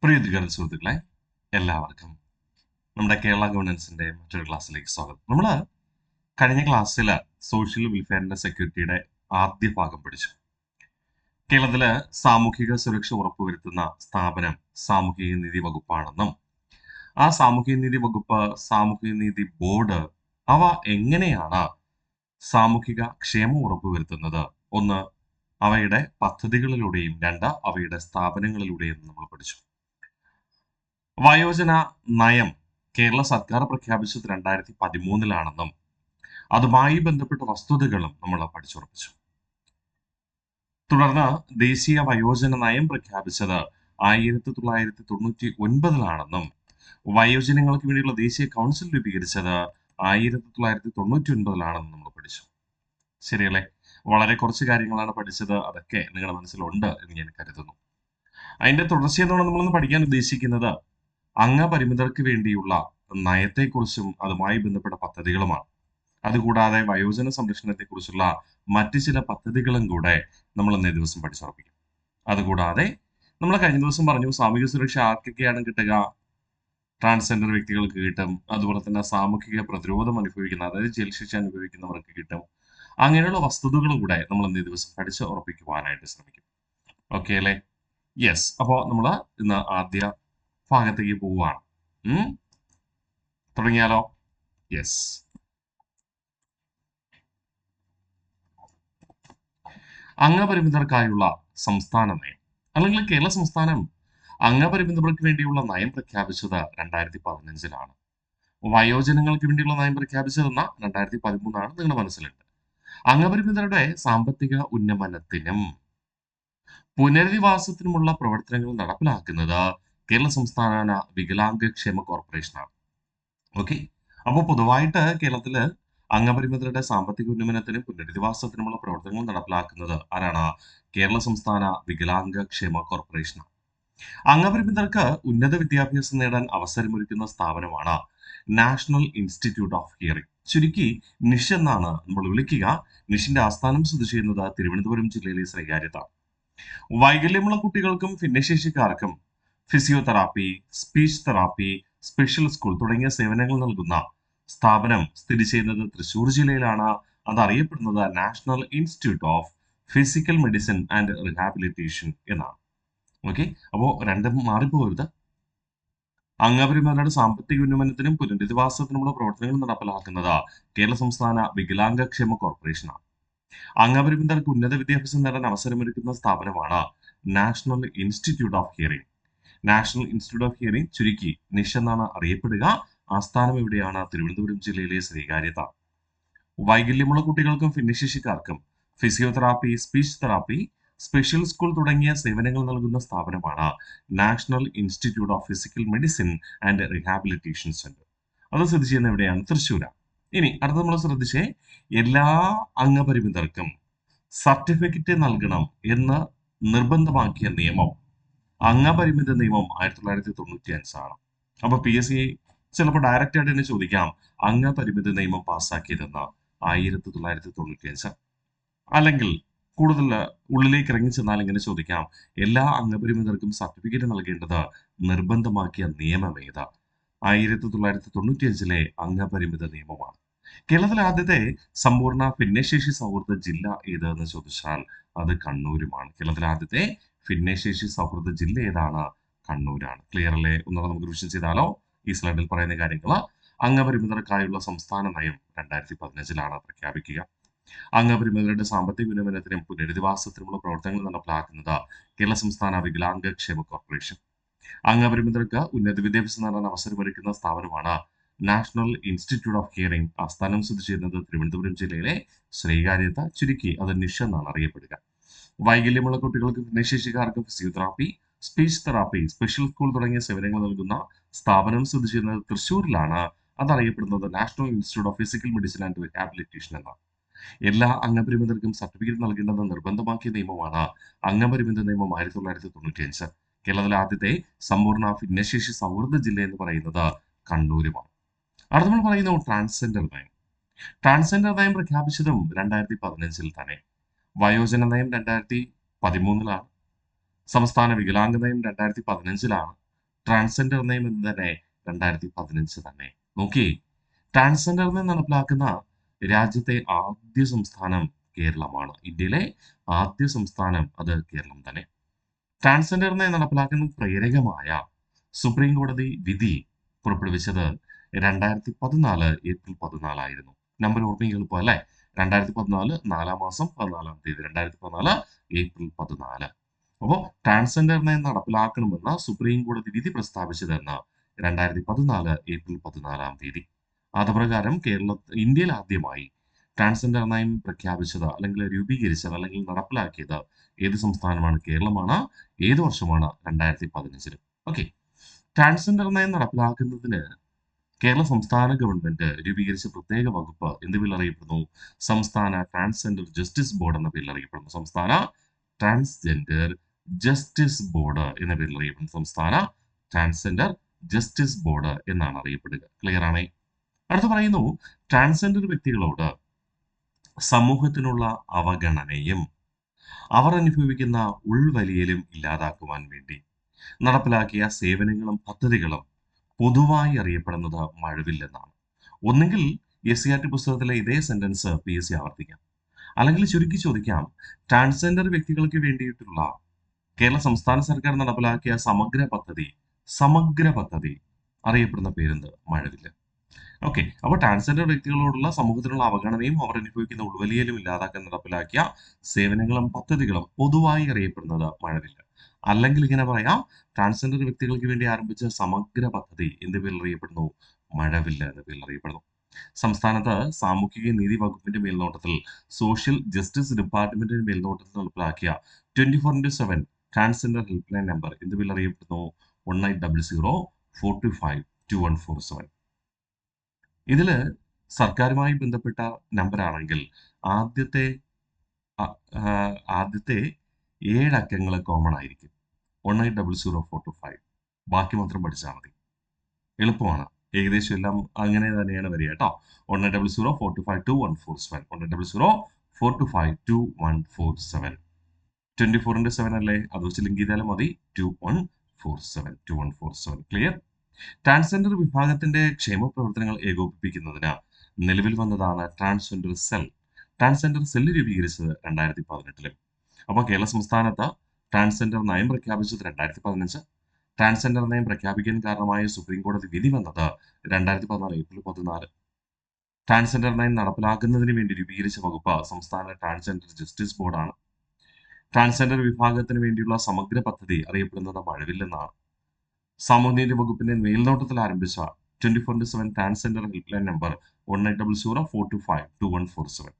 പ്രിയ സുഹൃത്തുക്കളെ, എല്ലാവർക്കും നമ്മുടെ കേരള ഗവേണൻസിന്റെ മറ്റൊരു ക്ലാസ്സിലേക്ക് സ്വാഗതം. നമ്മൾ കഴിഞ്ഞ ക്ലാസ്സിൽ സോഷ്യൽ വെൽഫെയറിന്റെ സെക്യൂരിറ്റിയുടെ ആദ്യ ഭാഗം പഠിച്ചു. കേരളത്തില് സാമൂഹിക സുരക്ഷ ഉറപ്പുവരുത്തുന്ന സ്ഥാപനം സാമൂഹിക നീതി വകുപ്പാണെന്നും ആ സാമൂഹിക നീതി വകുപ്പ്, സാമൂഹിക നീതി ബോർഡ് അവ എങ്ങനെയാണ് സാമൂഹിക ക്ഷേമം ഉറപ്പുവരുത്തുന്നത്, ഒന്ന് അവയുടെ പദ്ധതികളിലൂടെയും രണ്ട് അവയുടെ സ്ഥാപനങ്ങളിലൂടെയും നമ്മൾ പഠിച്ചു. വയോജന നയം കേരള സർക്കാർ പ്രഖ്യാപിച്ചത് 2013 അതുമായി ബന്ധപ്പെട്ട വസ്തുതകളും നമ്മൾ പഠിച്ചുറപ്പിച്ചു. തുടർന്ന് ദേശീയ വയോജന നയം പ്രഖ്യാപിച്ചത് 1999 വയോജനങ്ങൾക്ക് വേണ്ടിയുള്ള ദേശീയ കൗൺസിൽ രൂപീകരിച്ചത് 1999 നമ്മൾ പഠിച്ചു. ശരിയല്ലേ? വളരെ കുറച്ച് കാര്യങ്ങളാണ് പഠിച്ചത്. അതൊക്കെ നിങ്ങളുടെ മനസ്സിലുണ്ട് എന്ന് ഞാൻ കരുതുന്നു. അതിന്റെ തുടർച്ചയെന്നാണ് നമ്മളൊന്ന് പഠിക്കാൻ ഉദ്ദേശിക്കുന്നത് അംഗപരിമിതർക്ക് വേണ്ടിയുള്ള നയത്തെക്കുറിച്ചും അതുമായി ബന്ധപ്പെട്ട പദ്ധതികളുമാണ്. അതുകൂടാതെ വയോജന സംരക്ഷണത്തെക്കുറിച്ചുള്ള മറ്റു ചില പദ്ധതികളും കൂടെ നമ്മൾ ഇന്നേ ദിവസം പഠിച്ചുറപ്പിക്കും. അതുകൂടാതെ നമ്മൾ കഴിഞ്ഞ ദിവസം പറഞ്ഞു സാമൂഹിക സുരക്ഷ ആർക്കൊക്കെയാണ് കിട്ടുക? ട്രാൻസ്ജെൻഡർ വ്യക്തികൾക്ക് കിട്ടും. അതുപോലെ തന്നെ സാമൂഹിക പ്രതിരോധം അനുഭവിക്കുന്ന, അതായത് ജയിൽ ശിക്ഷ അനുഭവിക്കുന്നവർക്ക് കിട്ടും. അങ്ങനെയുള്ള വസ്തുതകളും കൂടെ നമ്മൾ ഇന്നേ ദിവസം പഠിച്ച് ഉറപ്പിക്കുവാനായിട്ട് ശ്രമിക്കും. ഓക്കെ അല്ലേ? യെസ്. അപ്പോൾ നമ്മൾ ഇന്ന് ആദ്യ ഭാഗത്തേക്ക് പോവുകയാണ്. തുടങ്ങിയാലോ? യെസ്. അംഗപരിമിതർക്കായുള്ള സംസ്ഥാന നയം, അല്ലെങ്കിൽ കേരള സംസ്ഥാനം അംഗപരിമിതർക്ക് വേണ്ടിയുള്ള നയം പ്രഖ്യാപിച്ചത് 2015 വയോജനങ്ങൾക്ക് വേണ്ടിയുള്ള നയം പ്രഖ്യാപിച്ചത് 2013 നിങ്ങളുടെ മനസ്സിലുണ്ട്. അംഗപരിമിതരുടെ സാമ്പത്തിക ഉന്നമനത്തിനും പുനരധിവാസത്തിനുമുള്ള പ്രവർത്തനങ്ങൾ നടപ്പിലാക്കുന്നത് കേരള സംസ്ഥാന വികലാംഗ ക്ഷേമ കോർപ്പറേഷനാണ്. ഓക്കെ. അപ്പോൾ പൊതുവായിട്ട് കേരളത്തില് അംഗപരിമിതരുടെ സാമ്പത്തിക ഉന്നമനത്തിനും പുനരധിവാസത്തിനുമുള്ള പ്രവർത്തനങ്ങൾ നടപ്പിലാക്കുന്നത് ആരാണ്? കേരള സംസ്ഥാന വികലാംഗ ക്ഷേമ കോർപ്പറേഷനാണ്. അംഗപരിമിതർക്ക് ഉന്നത വിദ്യാഭ്യാസം നേടാൻ അവസരമൊരുക്കുന്ന സ്ഥാപനമാണ് നാഷണൽ ഇൻസ്റ്റിറ്റ്യൂട്ട് ഓഫ് ഹിയറിംഗ്, ചുരുക്കി നിഷ് എന്നാണ് നമ്മൾ വിളിക്കുക. നിഷിന്റെ ആസ്ഥാനം സ്ഥിതി ചെയ്യുന്നത് തിരുവനന്തപുരം ജില്ലയിലെ ശ്രീകാര്യത്താണ്. വൈകല്യമുള്ള കുട്ടികൾക്കും ഭിന്നശേഷിക്കാർക്കും physiotherapy, speech therapy, special school തുടങ്ങിയ സേവനങ്ങൾ നൽകുന്ന സ്ഥാപനം സ്ഥിതി ചെയ്യുന്നത് തൃശ്ശൂർ ജില്ലയിലാണ്. അത് അറിയപ്പെടുന്നത് national institute of physical medicine and rehabilitation എന്നാണ്. ഓക്കെ. അപ്പോൾ രണ്ടും മാറിപ്പോകരുത്. അംഗപരിമിതരുടെ സാമ്പത്തിക ഉന്നമനത്തിനും പുനരധിവാസത്തിനുമുള്ള പ്രവർത്തനങ്ങൾ നടപ്പിലാക്കുന്നത് കേരള സംസ്ഥാന വികലാംഗ ക്ഷേമ കോർപ്പറേഷനാണ്. അംഗപരിമിതർക്ക് ഉന്നത വിദ്യാഭ്യാസം നേടാൻ അവസരമൊരുക്കുന്ന സ്ഥാപനമാണ് national institute of hearing. National institute of hearing ചുരുക്കി നിഷ് എന്നാണ് അറിയപ്പെടുക. ആസ്ഥാനം എവിടെയാണ്? തിരുവനന്തപുരം ജില്ലയിലെ ശ്രീകാര്യത്താണ്. വൈകല്യമുള്ള കുട്ടികൾക്കും ഭിന്നശേഷിക്കാർക്കും physiotherapy, speech therapy, special school തുടങ്ങിയ സേവനങ്ങൾ നൽകുന്ന സ്ഥാപനമാണ് national institute of physical medicine and rehabilitation centre. അത് സ്ഥിതി ചെയ്യുന്ന എവിടെയാണ്? തൃശ്ശൂരാണ്. ഇനി അടുത്ത നമ്മൾ ശ്രദ്ധിച്ചേ, എല്ലാ അംഗപരിമിതർക്കും സർട്ടിഫിക്കറ്റ് നൽകണം എന്ന് നിർബന്ധമാക്കിയ നിയമം അംഗപരിമിത നിയമം 1995 അപ്പൊ PSC ചിലപ്പോൾ ഡയറക്റ്റ് ആയിട്ട് തന്നെ ചോദിക്കാം അംഗപരിമിത നിയമം പാസ്സാക്കിയതെന്ന് 1995. അല്ലെങ്കിൽ കൂടുതൽ ഉള്ളിലേക്ക് ഇറങ്ങി ചെന്നാൽ ഇങ്ങനെ ചോദിക്കാം, എല്ലാ അംഗപരിമിതർക്കും സർട്ടിഫിക്കറ്റ് നൽകേണ്ടത് നിർബന്ധമാക്കിയ നിയമം ഏത്? 1995 അംഗപരിമിത നിയമമാണ്. കേരളത്തിലെ ആദ്യത്തെ സമ്പൂർണ്ണ ഭിന്നശേഷി സൗഹൃദ ജില്ല ഏതെന്ന് ചോദിച്ചാൽ അത് കണ്ണൂരുമാണ്. കേരളത്തിലെ ആദ്യത്തെ ഭിന്നശേഷി സൗഹൃദ ജില്ല ഏതാണ്? കണ്ണൂരാണ്. ക്ലിയർ അല്ലേ? ഒന്നുകൂടെ നമുക്ക് റിവിഷൻ ചെയ്താലോ? ഈ സ്ലൈഡിൽ പറയുന്ന കാര്യങ്ങൾ അംഗപരിമിതർക്കായുള്ള സംസ്ഥാന നയം 2015 പ്രഖ്യാപിക്കുക. അംഗപരിമിതരുടെ സാമ്പത്തിക ഉന്നമനത്തിനും പുനരധിവാസത്തിനുമുള്ള പ്രവർത്തനങ്ങൾ നടപ്പിലാക്കുന്നത് കേരള സംസ്ഥാന വികലാംഗ ക്ഷേമ കോർപ്പറേഷൻ. അംഗപരിമിതർക്ക് ഉന്നത വിദ്യാഭ്യാസം നേടാൻ അവസരമൊരുക്കുന്ന സ്ഥാപനമാണ് നാഷണൽ ഇൻസ്റ്റിറ്റ്യൂട്ട് ഓഫ് ഹിയറിംഗ്. ആസ്ഥാനം സ്ഥിതി ചെയ്യുന്നത് തിരുവനന്തപുരം ജില്ലയിലെ ശ്രീകാര്യത്ത്, ചുരുക്കി അത് നിഷ് എന്നാണ് അറിയപ്പെടുക. വൈകല്യമുള്ള കുട്ടികൾക്ക് ഭിന്നശേഷിക്കാർക്കും physiotherapy, speech therapy, special school തുടങ്ങിയ സേവനങ്ങൾ നൽകുന്ന സ്ഥാപനം സ്ഥിതി ചെയ്യുന്നത് തൃശ്ശൂരിലാണ്. അതറിയപ്പെടുന്നത് national institute of physical medicine and rehabilitation എന്നാണ്. എല്ലാ അംഗപരിമിതർക്കും സർട്ടിഫിക്കറ്റ് നൽകേണ്ടെന്ന് നിർബന്ധമാക്കിയ നിയമമാണ് അംഗപരിമിത നിയമം 1995. കേരളത്തിലെ ആദ്യത്തെ സമ്പൂർണ്ണ ഭിന്നശേഷി സൗഹൃദ ജില്ല എന്ന് പറയുന്നത് കണ്ണൂരുമാണ്. അടുത്ത നമ്മൾ പറയുന്നു ട്രാൻസ്ജെൻഡർ നയം. ട്രാൻസ്ജെൻഡർ നയം പ്രഖ്യാപിച്ചതും 2015 തന്നെ. വയോജന നയം 2013 സംസ്ഥാന വികലാംഗ നയം 2015 ട്രാൻസ്ജെൻഡർ നയം എന്ന് തന്നെ 2015 തന്നെ. നോക്കിയേ, ട്രാൻസ്ജെൻഡർ നയം നടപ്പിലാക്കുന്ന രാജ്യത്തെ ആദ്യ സംസ്ഥാനം കേരളമാണ്. ഇന്ത്യയിലെ ആദ്യ സംസ്ഥാനം അത് കേരളം തന്നെ. ട്രാൻസ്ജെൻഡർ നയം നടപ്പിലാക്കുന്ന പ്രേരകമായ സുപ്രീം കോടതി വിധി പുറപ്പെടുവിച്ചത് 2014 ഏപ്രിൽ 14 നമ്പർ ഓർമ്മിക്കാൻ എളുപ്പം അല്ലേ? 2014 4 മാസം 14 തീയതി 2014 ഏപ്രിൽ 14. അപ്പോൾ ട്രാൻസ്ജെൻഡർ നയം നടപ്പിലാക്കണമെന്ന സുപ്രീം കോടതി വിധി പ്രസ്താവിച്ചതെന്ന് 2014 ഏപ്രിൽ 14 അതുപ്രകാരം ഇന്ത്യയിൽ ആദ്യമായി ട്രാൻസ്ജെൻഡർ നയം പ്രഖ്യാപിച്ചത് അല്ലെങ്കിൽ രൂപീകരിച്ചത് അല്ലെങ്കിൽ നടപ്പിലാക്കിയത് ഏത് സംസ്ഥാനമാണ്? കേരളമാണ്. ഏത് വർഷമാണ്? 2015. ഓക്കെ. ട്രാൻസ്ജെൻഡർ നയം നടപ്പിലാക്കുന്നതിന് കേരള സംസ്ഥാന ഗവൺമെന്റ് രൂപീകരിച്ച പ്രത്യേക വകുപ്പ് എന്ത് പേരിൽ അറിയപ്പെടുന്നു? സംസ്ഥാന ട്രാൻസ്ജെൻഡർ ജസ്റ്റിസ് ബോർഡ് എന്ന പേരിൽ അറിയപ്പെടുന്നു. സംസ്ഥാന ട്രാൻസ്ജെൻഡർ ജസ്റ്റിസ് ബോർഡ് എന്ന പേരിൽ അറിയപ്പെടുന്നു. സംസ്ഥാന ട്രാൻസ്ജെൻഡർ ജസ്റ്റിസ് ബോർഡ് എന്നാണ് അറിയപ്പെടുക. ക്ലിയർ ആണേ? അടുത്ത് പറയുന്നു, ട്രാൻസ്ജെൻഡർ വ്യക്തികളോട് സമൂഹത്തിനുള്ള അവഗണനയും അവർ അനുഭവിക്കുന്ന ഉൾവലിയലും ഇല്ലാതാക്കുവാൻ വേണ്ടി നടപ്പിലാക്കിയ സേവനങ്ങളും പദ്ധതികളും പൊതുവായി അറിയപ്പെടുന്നത് മഴവില്ലെന്നാണ്. ഒന്നുകിൽ SCERT പുസ്തകത്തിലെ ഇതേ സെന്റൻസ് PSC ആവർത്തിക്കാം, അല്ലെങ്കിൽ ചുരുക്കി ചോദിക്കാം, ട്രാൻസ്ജെൻഡർ വ്യക്തികൾക്ക് വേണ്ടിയിട്ടുള്ള കേരള സംസ്ഥാന സർക്കാർ നടപ്പിലാക്കിയ സമഗ്ര പദ്ധതി അറിയപ്പെടുന്ന പേരെന്ത്? മഴവില്ല്. ഓക്കെ. അപ്പോൾ ട്രാൻസ്ജെൻഡർ വ്യക്തികളോടുള്ള സമൂഹത്തിനുള്ള അവഗണനയും അവർ അനുഭവിക്കുന്ന ഉൾവലിയലും ഇല്ലാതാക്കാൻ നടപ്പിലാക്കിയ സേവനങ്ങളും പദ്ധതികളും പൊതുവായി അറിയപ്പെടുന്നത് മഴവില്ല്. അല്ലെങ്കിൽ ഇങ്ങനെ പറയാം, ട്രാൻസ്ജെൻഡർ വ്യക്തികൾക്ക് വേണ്ടി ആരംഭിച്ച സമഗ്ര പദ്ധതി എന്ത് പേരിൽ അറിയപ്പെടുന്നു? മഴവില്ല് എന്ന പേരിൽ അറിയപ്പെടുന്നു. സംസ്ഥാനത്ത് സാമൂഹിക നീതി വകുപ്പിന്റെ മേൽനോട്ടത്തിൽ സോഷ്യൽ ജസ്റ്റിസ് ഡിപ്പാർട്ട്മെന്റിന്റെ മേൽനോട്ടത്തിൽ നടപ്പിലാക്കിയ 24/7 ട്രാൻസ്ജെൻഡർ ഹെൽപ്പ് ലൈൻ നമ്പർ എന്ത് പേരിൽ അറിയപ്പെടുന്നു? 1800-425-2147. ഇതില് സർക്കാരുമായി ബന്ധപ്പെട്ട നമ്പറാണെങ്കിൽ ആദ്യത്തെ 7 അക്കങ്ങൾ കോമൺ ആയിരിക്കും. 1800-425. ബാക്കി മാത്രം പഠിച്ചാൽ മതി. എളുപ്പമാണ്. ഏകദേശം എല്ലാം അങ്ങനെ തന്നെയാണ് വരിക കേട്ടോ. 1800-425-2147. 1800-425-2147. 24/7 അല്ലേ? അത് വെച്ച് ലിങ്ക് ചെയ്താലും മതി. 2147. ക്ലിയർ? ട്രാൻസ്ജെൻഡർ വിഭാഗത്തിന്റെ ക്ഷേമ പ്രവർത്തനങ്ങൾ ഏകോപിപ്പിക്കുന്നതിന് നിലവിൽ വന്നതാണ് ട്രാൻസ്ജെൻഡർ സെൽ രൂപീകരിച്ചത് 2018. അപ്പോൾ കേരള സംസ്ഥാനത്ത് ട്രാൻസ്ജെൻഡർ നയം പ്രഖ്യാപിച്ചത് 2015. ട്രാൻസ്ജെൻഡർ നയം പ്രഖ്യാപിക്കാൻ കാരണമായ സുപ്രീം കോടതി വിധി വന്നത് 2014 ഏപ്രിൽ 14. ട്രാൻസ്ജെൻഡർ നയം നടപ്പിലാക്കുന്നതിന് വേണ്ടി രൂപീകരിച്ച വകുപ്പ് സംസ്ഥാന ട്രാൻസ്ജെൻഡർ ജസ്റ്റിസ് ബോർഡാണ്. ട്രാൻസ്ജെൻഡർ വിഭാഗത്തിന് വേണ്ടിയുള്ള സമഗ്ര പദ്ധതി അറിയപ്പെടുന്നത് മഴവില്ലെന്നാണ്. സാമൂഹ്യനീതി വകുപ്പിന്റെ മേൽനോട്ടത്തിൽ ആരംഭിച്ച 24/7 transgender help line number 1800-425-2147.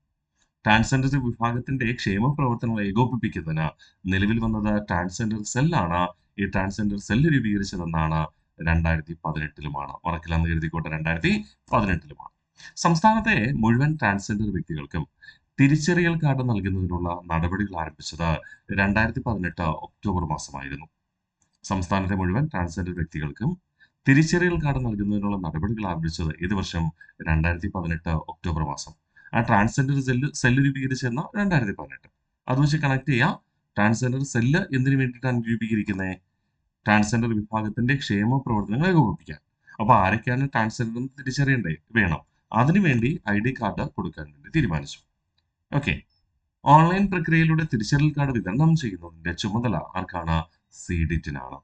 Transgender വിഭാഗത്തിന്റെ ക്ഷേമ പ്രവർത്തനങ്ങൾ ഏകോപിപ്പിക്കുന്നതിന് നിലവിൽ വന്നത് ട്രാൻസ്ജെൻഡർ സെല്ലാണ്. ഈ ട്രാൻസ്ജെൻഡർ സെല്ല് രൂപീകരിച്ചതെന്നാണ് 2018. മറക്കില്ലെന്ന് കരുതിക്കോട്ടെ, 2018. സംസ്ഥാനത്തെ മുഴുവൻ ട്രാൻസ്ജെൻഡർ വ്യക്തികൾക്കും തിരിച്ചറിയൽ കാർഡ് നൽകുന്നതിനുള്ള നടപടികൾ ആരംഭിച്ചത് 2018 ഒക്ടോബർ മാസമായിരുന്നു. സംസ്ഥാനത്തെ മുഴുവൻ ട്രാൻസ്ജെൻഡർ വ്യക്തികൾക്കും തിരിച്ചറിയൽ കാർഡ് നൽകുന്നതിനുള്ള നടപടികൾ ആരംഭിച്ചത് ഏത് വർഷം? 2018 ഒക്ടോബർ മാസം. ആ ട്രാൻസ്ജെൻഡർ സെല്ല് രൂപീകരിച്ചെന്ന 2018. അത് വെച്ച് കണക്ട് ചെയ്യാം. ട്രാൻസ്ജെൻഡർ സെല്ല് എന്തിനു വേണ്ടിയിട്ടാണ് രൂപീകരിക്കുന്നത്? ട്രാൻസ്ജെൻഡർ വിഭാഗത്തിന്റെ ക്ഷേമ പ്രവർത്തനങ്ങൾ ഏകോപിപ്പിക്കാൻ. അപ്പൊ ആരൊക്കെയാണ് ട്രാൻസ്ജെൻഡർ എന്ന് തിരിച്ചറിയണ്ടേ? വേണം. അതിനുവേണ്ടി ID കാർഡ് കൊടുക്കാൻ വേണ്ടി തീരുമാനിച്ചു. ഓക്കെ. ഓൺലൈൻ പ്രക്രിയയിലൂടെ തിരിച്ചറിയൽ കാർഡ് വിതരണം ചെയ്യുന്നതിന്റെ ചുമതല ആർക്കാണ്? CDIT-നാണ്.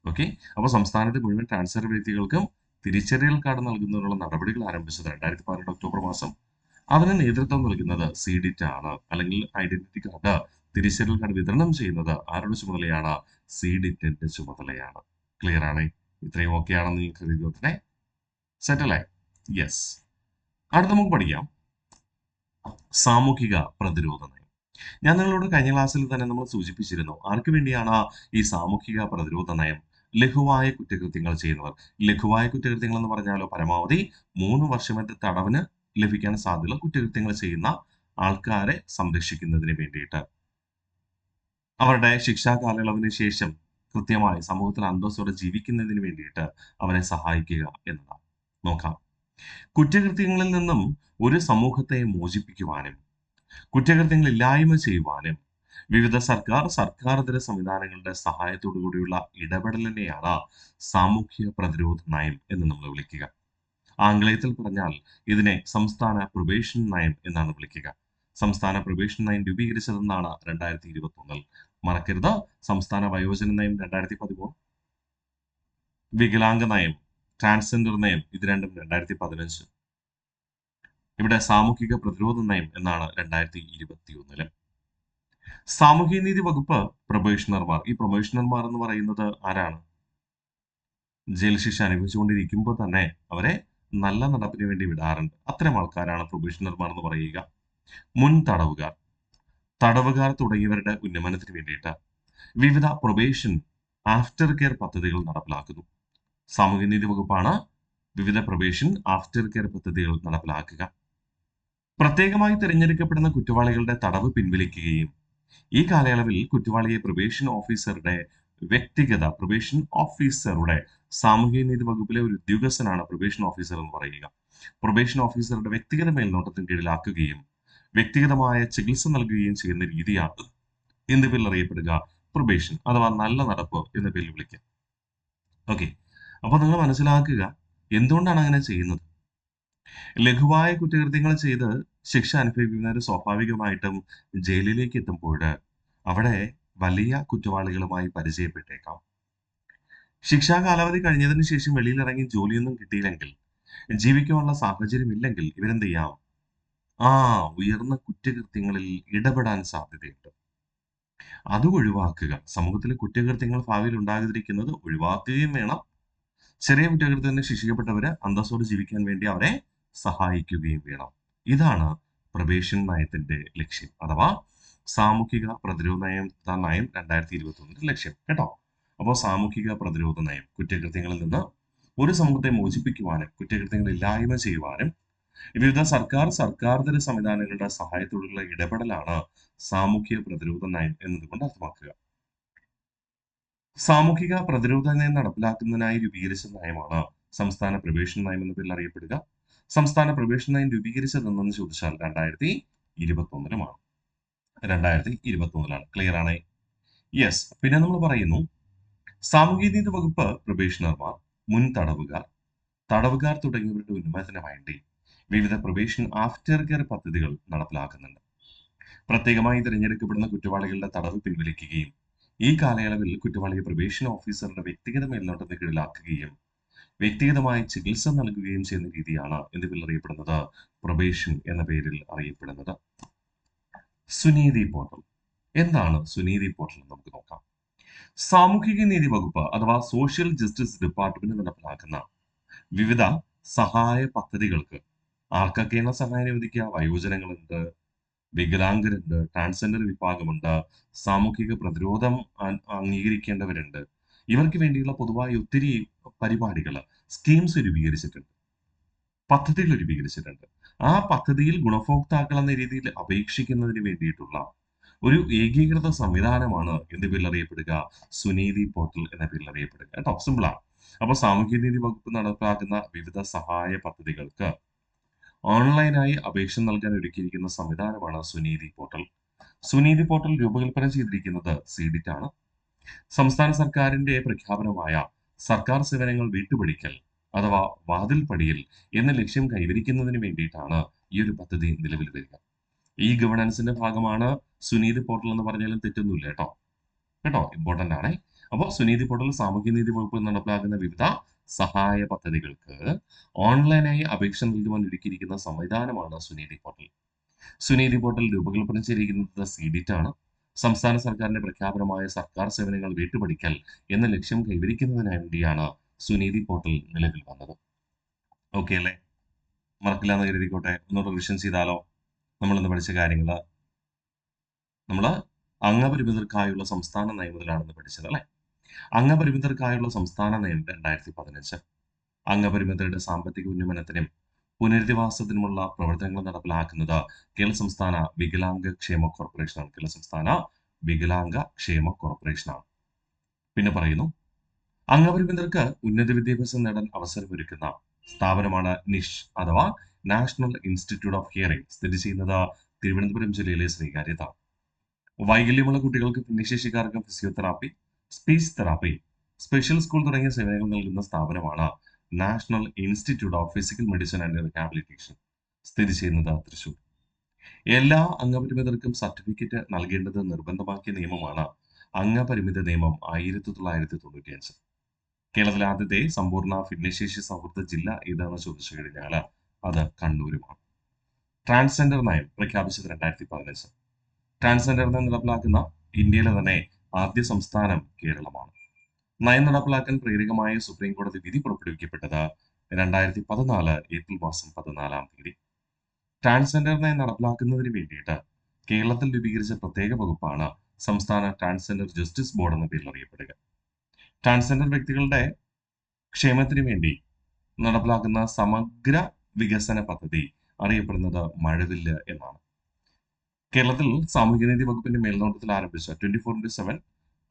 ഓക്കെ. അപ്പോൾ സംസ്ഥാനത്തെ മുഴുവൻ ട്രാൻസ്ജെൻഡർ വ്യക്തികൾക്കും തിരിച്ചറിയൽ കാർഡ് നൽകുന്നതിനുള്ള നടപടികൾ ആരംഭിച്ചത് 2018 ഒക്ടോബർ മാസം. അതിന് നേതൃത്വം നൽകുന്നത് CDIT ആണ്. അല്ലെങ്കിൽ ഐഡന്റിറ്റി കാർഡ്, തിരിച്ചറിയൽ കാർഡ് വിതരണം ചെയ്യുന്നത് ആരുടെ ചുമതലയാണ്? CDIT-ന്റെ ചുമതലയാണ്. ക്ലിയർ ആണ്? ഇത്രയും ഓക്കെ ആണെന്ന് നിങ്ങൾക്ക് കരുതി സെറ്റ് അല്ലേ? യെസ്. അടുത്ത നമുക്ക് പഠിക്കാം സാമൂഹിക പ്രതിരോധ നയം. ഞാൻ നിങ്ങളോട് കഴിഞ്ഞ ക്ലാസ്സിൽ തന്നെ നമ്മൾ സൂചിപ്പിച്ചിരുന്നു. ആർക്ക് വേണ്ടിയാണ് ഈ സാമൂഹിക പ്രതിരോധ നയം? ലഘുവായ കുറ്റകൃത്യങ്ങൾ ചെയ്യുന്നവർ. ലഘുവായ കുറ്റകൃത്യങ്ങൾ എന്ന് പറഞ്ഞാലോ പരമാവധി 3 വർഷം വരെ തടവിന് ലഭിക്കാൻ സാധ്യതയുള്ള കുറ്റകൃത്യങ്ങൾ ചെയ്യുന്ന ആൾക്കാരെ സംരക്ഷിക്കുന്നതിന് വേണ്ടിയിട്ട്, അവരുടെ ശിക്ഷാ കാലയളവിന് ശേഷം കൃത്യമായി സമൂഹത്തിൽ അന്തസ്സോടെ ജീവിക്കുന്നതിന് വേണ്ടിയിട്ട് അവരെ സഹായിക്കുക എന്നതാണ്. നോക്കാം. കുറ്റകൃത്യങ്ങളിൽ നിന്നും ഒരു സമൂഹത്തെ മോചിപ്പിക്കുവാനും കുറ്റകൃത്യങ്ങൾ ഇല്ലായ്മ ചെയ്യുവാനും വിവിധ സർക്കാരിതര സംവിധാനങ്ങളുടെ സഹായത്തോടു കൂടിയുള്ള ഇടപെടലിനെയാണ് സാമൂഹ്യ പ്രതിരോധ നയം എന്ന് നമ്മൾ വിളിക്കുക. ആംഗ്ലേയത്തിൽ പറഞ്ഞാൽ ഇതിനെ സംസ്ഥാന പ്രൊബേഷൻ നയം എന്നാണ് വിളിക്കുക. സംസ്ഥാന പ്രൊബേഷൻ നയം രൂപീകരിച്ചതെന്നാണ് 2021. മറക്കരുത്, സംസ്ഥാന വയോജന നയം 2013, വികലാംഗ നയം, ട്രാൻസ്ജെൻഡർ നയം ഇത് രണ്ടും 2015. ഇവിടെ സാമൂഹിക പ്രതിരോധ നയം എന്നാണ് 2021. സാമൂഹ്യനീതി വകുപ്പ് പ്രൊബേഷണർമാർ. ഈ പ്രൊബേഷണർമാർ എന്ന് പറയുന്നത് ആരാണ്? ജയിൽ ശിക്ഷ അനുഭവിച്ചുകൊണ്ടിരിക്കുമ്പോൾ തന്നെ അവരെ നല്ല നടപ്പിന് വേണ്ടി വിടാറുണ്ട്. അത്തരം ആൾക്കാരാണ് പ്രൊബേഷണർമാർ എന്ന് പറയുക. മുൻ തടവുകാർ തുടങ്ങിയവരുടെ ഉന്നമനത്തിന് വേണ്ടിയിട്ട് വിവിധ പ്രൊബേഷൻ ആഫ്റ്റർ കെയർ പദ്ധതികൾ നടപ്പിലാക്കുന്നു. സാമൂഹ്യനീതി വകുപ്പാണ് വിവിധ പ്രൊബേഷൻ ആഫ്റ്റർ കെയർ പദ്ധതികൾ നടപ്പിലാക്കുക. പ്രത്യേകമായി തിരഞ്ഞെടുക്കപ്പെടുന്ന കുറ്റവാളികളുടെ തടവ് പിൻവലിക്കുകയും ഈ കാലയളവിൽ കുറ്റവാളിയെ പ്രൊബേഷൻ ഓഫീസറുടെ സാമൂഹ്യനീതി വകുപ്പിലെ ഒരു ഉദ്യോഗസ്ഥനാണ് പ്രൊബേഷൻ ഓഫീസർ എന്ന് പറയുക. പ്രൊബേഷൻ ഓഫീസറുടെ വ്യക്തിഗത മേൽനോട്ടത്തിന് കീഴിലാക്കുകയും വ്യക്തിഗതമായ ചികിത്സ നൽകുകയും ചെയ്യുന്ന രീതിയാണ് എന്ത് പേരിൽ അറിയപ്പെടുക? പ്രൊബേഷൻ അഥവാ നല്ല നടപ്പ് എന്ന പേരിൽ വിളിക്കുക. ഓക്കെ, അപ്പൊ നിങ്ങൾ മനസ്സിലാക്കുക എന്തുകൊണ്ടാണ് അങ്ങനെ ചെയ്യുന്നത്. ലഘുവായ കുറ്റകൃത്യങ്ങൾ ചെയ്ത് ശിക്ഷ അനുഭവിക്കുന്നവർ സ്വാഭാവികമായിട്ടും ജയിലിലേക്ക് എത്തുമ്പോൾ അവിടെ വലിയ കുറ്റവാളികളുമായി പരിചയപ്പെട്ടേക്കാം. ശിക്ഷാ കാലാവധി കഴിഞ്ഞതിന് ശേഷം വെളിയിലിറങ്ങി ജോലിയൊന്നും കിട്ടിയില്ലെങ്കിൽ, ജീവിക്കാനുള്ള സാഹചര്യം ഇല്ലെങ്കിൽ ഇവരെന്ത് ചെയ്യാം? ഉയർന്ന കുറ്റകൃത്യങ്ങളിൽ ഇടപെടാൻ സാധ്യതയുണ്ട്. അത് ഒഴിവാക്കുക. സമൂഹത്തിലെ കുറ്റകൃത്യങ്ങൾ ഭാവിയിൽ ഉണ്ടാകാതിരിക്കുന്നത് ഒഴിവാക്കുകയും വേണം. ചെറിയ കുറ്റകൃത്യത്തിന് ശിക്ഷിക്കപ്പെട്ടവരെ അന്തസ്സോടെ ജീവിക്കാൻ വേണ്ടി അവരെ സഹായിക്കുകയും വേണം. ഇതാണ് പ്രൊബേഷൻ നയത്തിന്റെ ലക്ഷ്യം, അഥവാ സാമൂഹിക പ്രതിരോധ നയം 2021 ലക്ഷ്യം കേട്ടോ. അപ്പോൾ സാമൂഹിക പ്രതിരോധ നയം കുറ്റകൃത്യങ്ങളിൽ നിന്ന് ഒരു സമൂഹത്തെ മോചിപ്പിക്കുവാനും കുറ്റകൃത്യങ്ങൾ ഇല്ലായ്മ ചെയ്യുവാനും വിവിധ സർക്കാരിതര സംവിധാനങ്ങളുടെ സഹായത്തോടുള്ള ഇടപെടലാണ് സാമൂഹിക പ്രതിരോധ നയം എന്നതുകൊണ്ട് അർത്ഥമാക്കുക. സാമൂഹിക പ്രതിരോധ നയം നടപ്പിലാക്കുന്നതിനായി രൂപീകരിച്ച നയമാണ് സംസ്ഥാന പ്രൊബേഷൻ നയം എന്ന പേരിൽ അറിയപ്പെടുക. സംസ്ഥാന പ്രൊബേഷൻ നയം രൂപീകരിച്ചതെന്നു ചോദിച്ചാൽ 2021 2021 ക്ലിയർ ആണ്? യെസ്. പിന്നെ നമ്മൾ പറയുന്നു സാമൂഹ്യനീതി വകുപ്പ് പ്രൊബേഷണർമാർ, മുൻ തടവുകാർ തുടങ്ങിയവരുടെ ഉന്നമനത്തിന് വേണ്ടി വിവിധ പ്രൊബേഷൻ ആഫ്റ്റർ കെയർ പദ്ധതികൾ നടപ്പിലാക്കുന്നുണ്ട്. പ്രത്യേകമായി തിരഞ്ഞെടുക്കപ്പെടുന്ന കുറ്റവാളികളുടെ തടവ് പിൻവലിക്കുകയും ഈ കാലയളവിൽ കുറ്റവാളിയെ പ്രൊബേഷൻ ഓഫീസറുടെ വ്യക്തിഗത മേൽനോട്ടത്തിന് കീഴിലാക്കുകയും വ്യക്തിഗതമായ ചികിത്സ നൽകുകയും ചെയ്യുന്ന രീതിയാണ് എന്ത് പേരിൽ അറിയപ്പെടുന്നത്? പ്രൊബേഷൻ എന്ന പേരിൽ അറിയപ്പെടുന്നത്. സുനീതി പോർട്ടൽ. എന്താണ് സുനീതി പോർട്ടൽ എന്ന് നമുക്ക് നോക്കാം. സാമൂഹിക നീതി വകുപ്പ് അഥവാ സോഷ്യൽ ജസ്റ്റിസ് ഡിപ്പാർട്ട്മെന്റ് നടപ്പിലാക്കുന്ന വിവിധ സഹായ പദ്ധതികൾക്ക് ആർക്കൊക്കെയാണ് സഹായം അനുവദിക്കുക? വയോജനങ്ങളുണ്ട്, വികലാംഗരുണ്ട്, ട്രാൻസ്ജെൻഡർ വിഭാഗമുണ്ട്, സാമൂഹിക പ്രതിരോധം അംഗീകരിക്കേണ്ടവരുണ്ട്. ഇവർക്ക് വേണ്ടിയുള്ള പൊതുവായ ഒത്തിരി പരിപാടികൾ, സ്കീംസ് രൂപീകരിച്ചിട്ടുണ്ട്, പദ്ധതികൾ രൂപീകരിച്ചിട്ടുണ്ട്. ആ പദ്ധതിയിൽ ഗുണഭോക്താക്കൾ എന്ന രീതിയിൽ അപേക്ഷിക്കുന്നതിന് വേണ്ടിയിട്ടുള്ള ഒരു ഏകീകൃത സംവിധാനമാണ് എന്ത് പേരിൽ അറിയപ്പെടുക? സുനീതി പോർട്ടൽ എന്ന പേരിൽ അറിയപ്പെടുക കേട്ടോ. സിമ്പിളാണ്. അപ്പൊ സാമൂഹ്യനീതി വകുപ്പ് നടപ്പാക്കുന്ന വിവിധ സഹായ പദ്ധതികൾക്ക് ഓൺലൈനായി അപേക്ഷ നൽകാൻ ഒരുക്കിയിരിക്കുന്ന സംവിധാനമാണ് സുനീതി പോർട്ടൽ. സുനീതി പോർട്ടൽ രൂപകൽപ്പന ചെയ്തിരിക്കുന്നത് സീഡിറ്റ് ആണ്. സംസ്ഥാന സർക്കാരിന്റെ പ്രഖ്യാപനമായ സർക്കാർ സേവനങ്ങൾ വീട്ടുപടിക്കൽ അഥവാ വാതിൽപ്പടിയിൽ എന്ന ലക്ഷ്യം കൈവരിക്കുന്നതിന് വേണ്ടിയിട്ടാണ് ഈ ഒരു പദ്ധതി നിലവിൽ വരിക. ഈ ഗവേണൻസിന്റെ ഭാഗമാണ് സുനീതി പോർട്ടൽ എന്ന് പറഞ്ഞാലും തെറ്റൊന്നുമില്ല കേട്ടോ, ഇമ്പോർട്ടന്റ് ആണ്. അപ്പോൾ സുനീതി പോർട്ടൽ സാമൂഹ്യനീതി വകുപ്പ് നടപ്പിലാക്കുന്ന വിവിധ സഹായ പദ്ധതികൾക്ക് ഓൺലൈനായി അപേക്ഷ നൽകുവാൻ ഒരുക്കിയിരിക്കുന്ന സംവിധാനമാണ് സുനീതി പോർട്ടൽ. സുനീതി പോർട്ടൽ രൂപകൽപ്പന ചെയ്തിരിക്കുന്നത് സീഡിറ്റ് ആണ്. സംസ്ഥാന സർക്കാരിന്റെ പ്രഖ്യാപനമായ സർക്കാർ സേവനങ്ങൾ വീട്ടുപടിക്കൽ എന്ന ലക്ഷ്യം കൈവരിക്കുന്നതിന് വേണ്ടിയാണ് സുനീതി പോർട്ടൽ നിലവിൽ വന്നത്. ഓക്കെ അല്ലേ? മറക്കില്ല എന്ന് കരുതിക്കോട്ടെ. ഒന്നുകൂടെ റിവിഷൻ ചെയ്താലോ? നമ്മളിന്ന് പഠിച്ച കാര്യങ്ങൾ നമ്മൾ അംഗപരിമിതർക്കായുള്ള സംസ്ഥാന നയം മുതലാണെന്ന് പഠിച്ചത് അല്ലെ? അംഗപരിമിതർക്കായുള്ള സംസ്ഥാന നയം 2015 അംഗപരിമിതരുടെ സാമ്പത്തിക ഉന്നമനത്തിനും പുനരധിവാസത്തിനുമുള്ള പ്രവർത്തനങ്ങൾ നടപ്പിലാക്കുന്നത് കേരള സംസ്ഥാന വികലാംഗ ക്ഷേമ കോർപ്പറേഷനാണ്. പിന്നെ പറയുന്നു അംഗപരിമിതർക്ക് ഉന്നത വിദ്യാഭ്യാസം നേടാൻ അവസരമൊരുക്കുന്ന സ്ഥാപനമാണ് നിഷ് അഥവാ നാഷണൽ ഇൻസ്റ്റിറ്റ്യൂട്ട് ഓഫ് ഹിയറിംഗ്. സ്ഥിതി ചെയ്യുന്നത് തിരുവനന്തപുരം ജില്ലയിലെ ശ്രീകാര്യത്താണ്. വൈകല്യമുള്ള കുട്ടികൾക്ക് ഭിന്നശേഷിക്കാർക്കും physiotherapy, speech therapy, special school തുടങ്ങിയ സേവനങ്ങൾ നൽകുന്ന സ്ഥാപനമാണ് national institute of physical medicine and rehabilitation, സ്ഥിതി ചെയ്യുന്നത് തൃശൂർ. എല്ലാ അംഗപരിമിതർക്കും സർട്ടിഫിക്കറ്റ് നൽകേണ്ടത് നിർബന്ധമാക്കിയ നിയമമാണ് അംഗപരിമിത നിയമം 1995. കേരളത്തിലെ ആദ്യത്തെ സമ്പൂർണ്ണ ഭിന്നശേഷി സൗഹൃദ ജില്ല ഏതാണെന്ന് ചോദിച്ചു കഴിഞ്ഞാൽ അത് കണ്ണൂരുമാണ്. ട്രാൻസ്ജെൻഡർ നയം പ്രഖ്യാപിച്ചത് 2015. ട്രാൻസ്ജെൻഡർ നയം നടപ്പിലാക്കുന്ന ഇന്ത്യയിലെ തന്നെ ആദ്യ സംസ്ഥാനം കേരളമാണ്. നയം നടപ്പിലാക്കാൻ പ്രേരകമായ സുപ്രീം കോടതി വിധി പുറപ്പെടുവിക്കപ്പെട്ടത് 2014 ഏപ്രിൽ മാസം 14 ട്രാൻസ്ജെൻഡർ നയം നടപ്പിലാക്കുന്നതിന് വേണ്ടിയിട്ട് കേരളത്തിൽ രൂപീകരിച്ച പ്രത്യേക വകുപ്പാണ് സംസ്ഥാന ട്രാൻസ്ജെൻഡർ ജസ്റ്റിസ് ബോർഡ് എന്ന പേരിൽ അറിയപ്പെടുക. ട്രാൻസ്ജെൻഡർ വ്യക്തികളുടെ ക്ഷേമത്തിന് വേണ്ടി നടപ്പിലാക്കുന്ന സമഗ്ര വികസന പദ്ധതി അറിയപ്പെടുന്നത് മഴവില്ല് എന്നാണ്. കേരളത്തിൽ സാമൂഹ്യനീതി വകുപ്പിന്റെ മേൽനോട്ടത്തിൽ ആരംഭിച്ച 24/7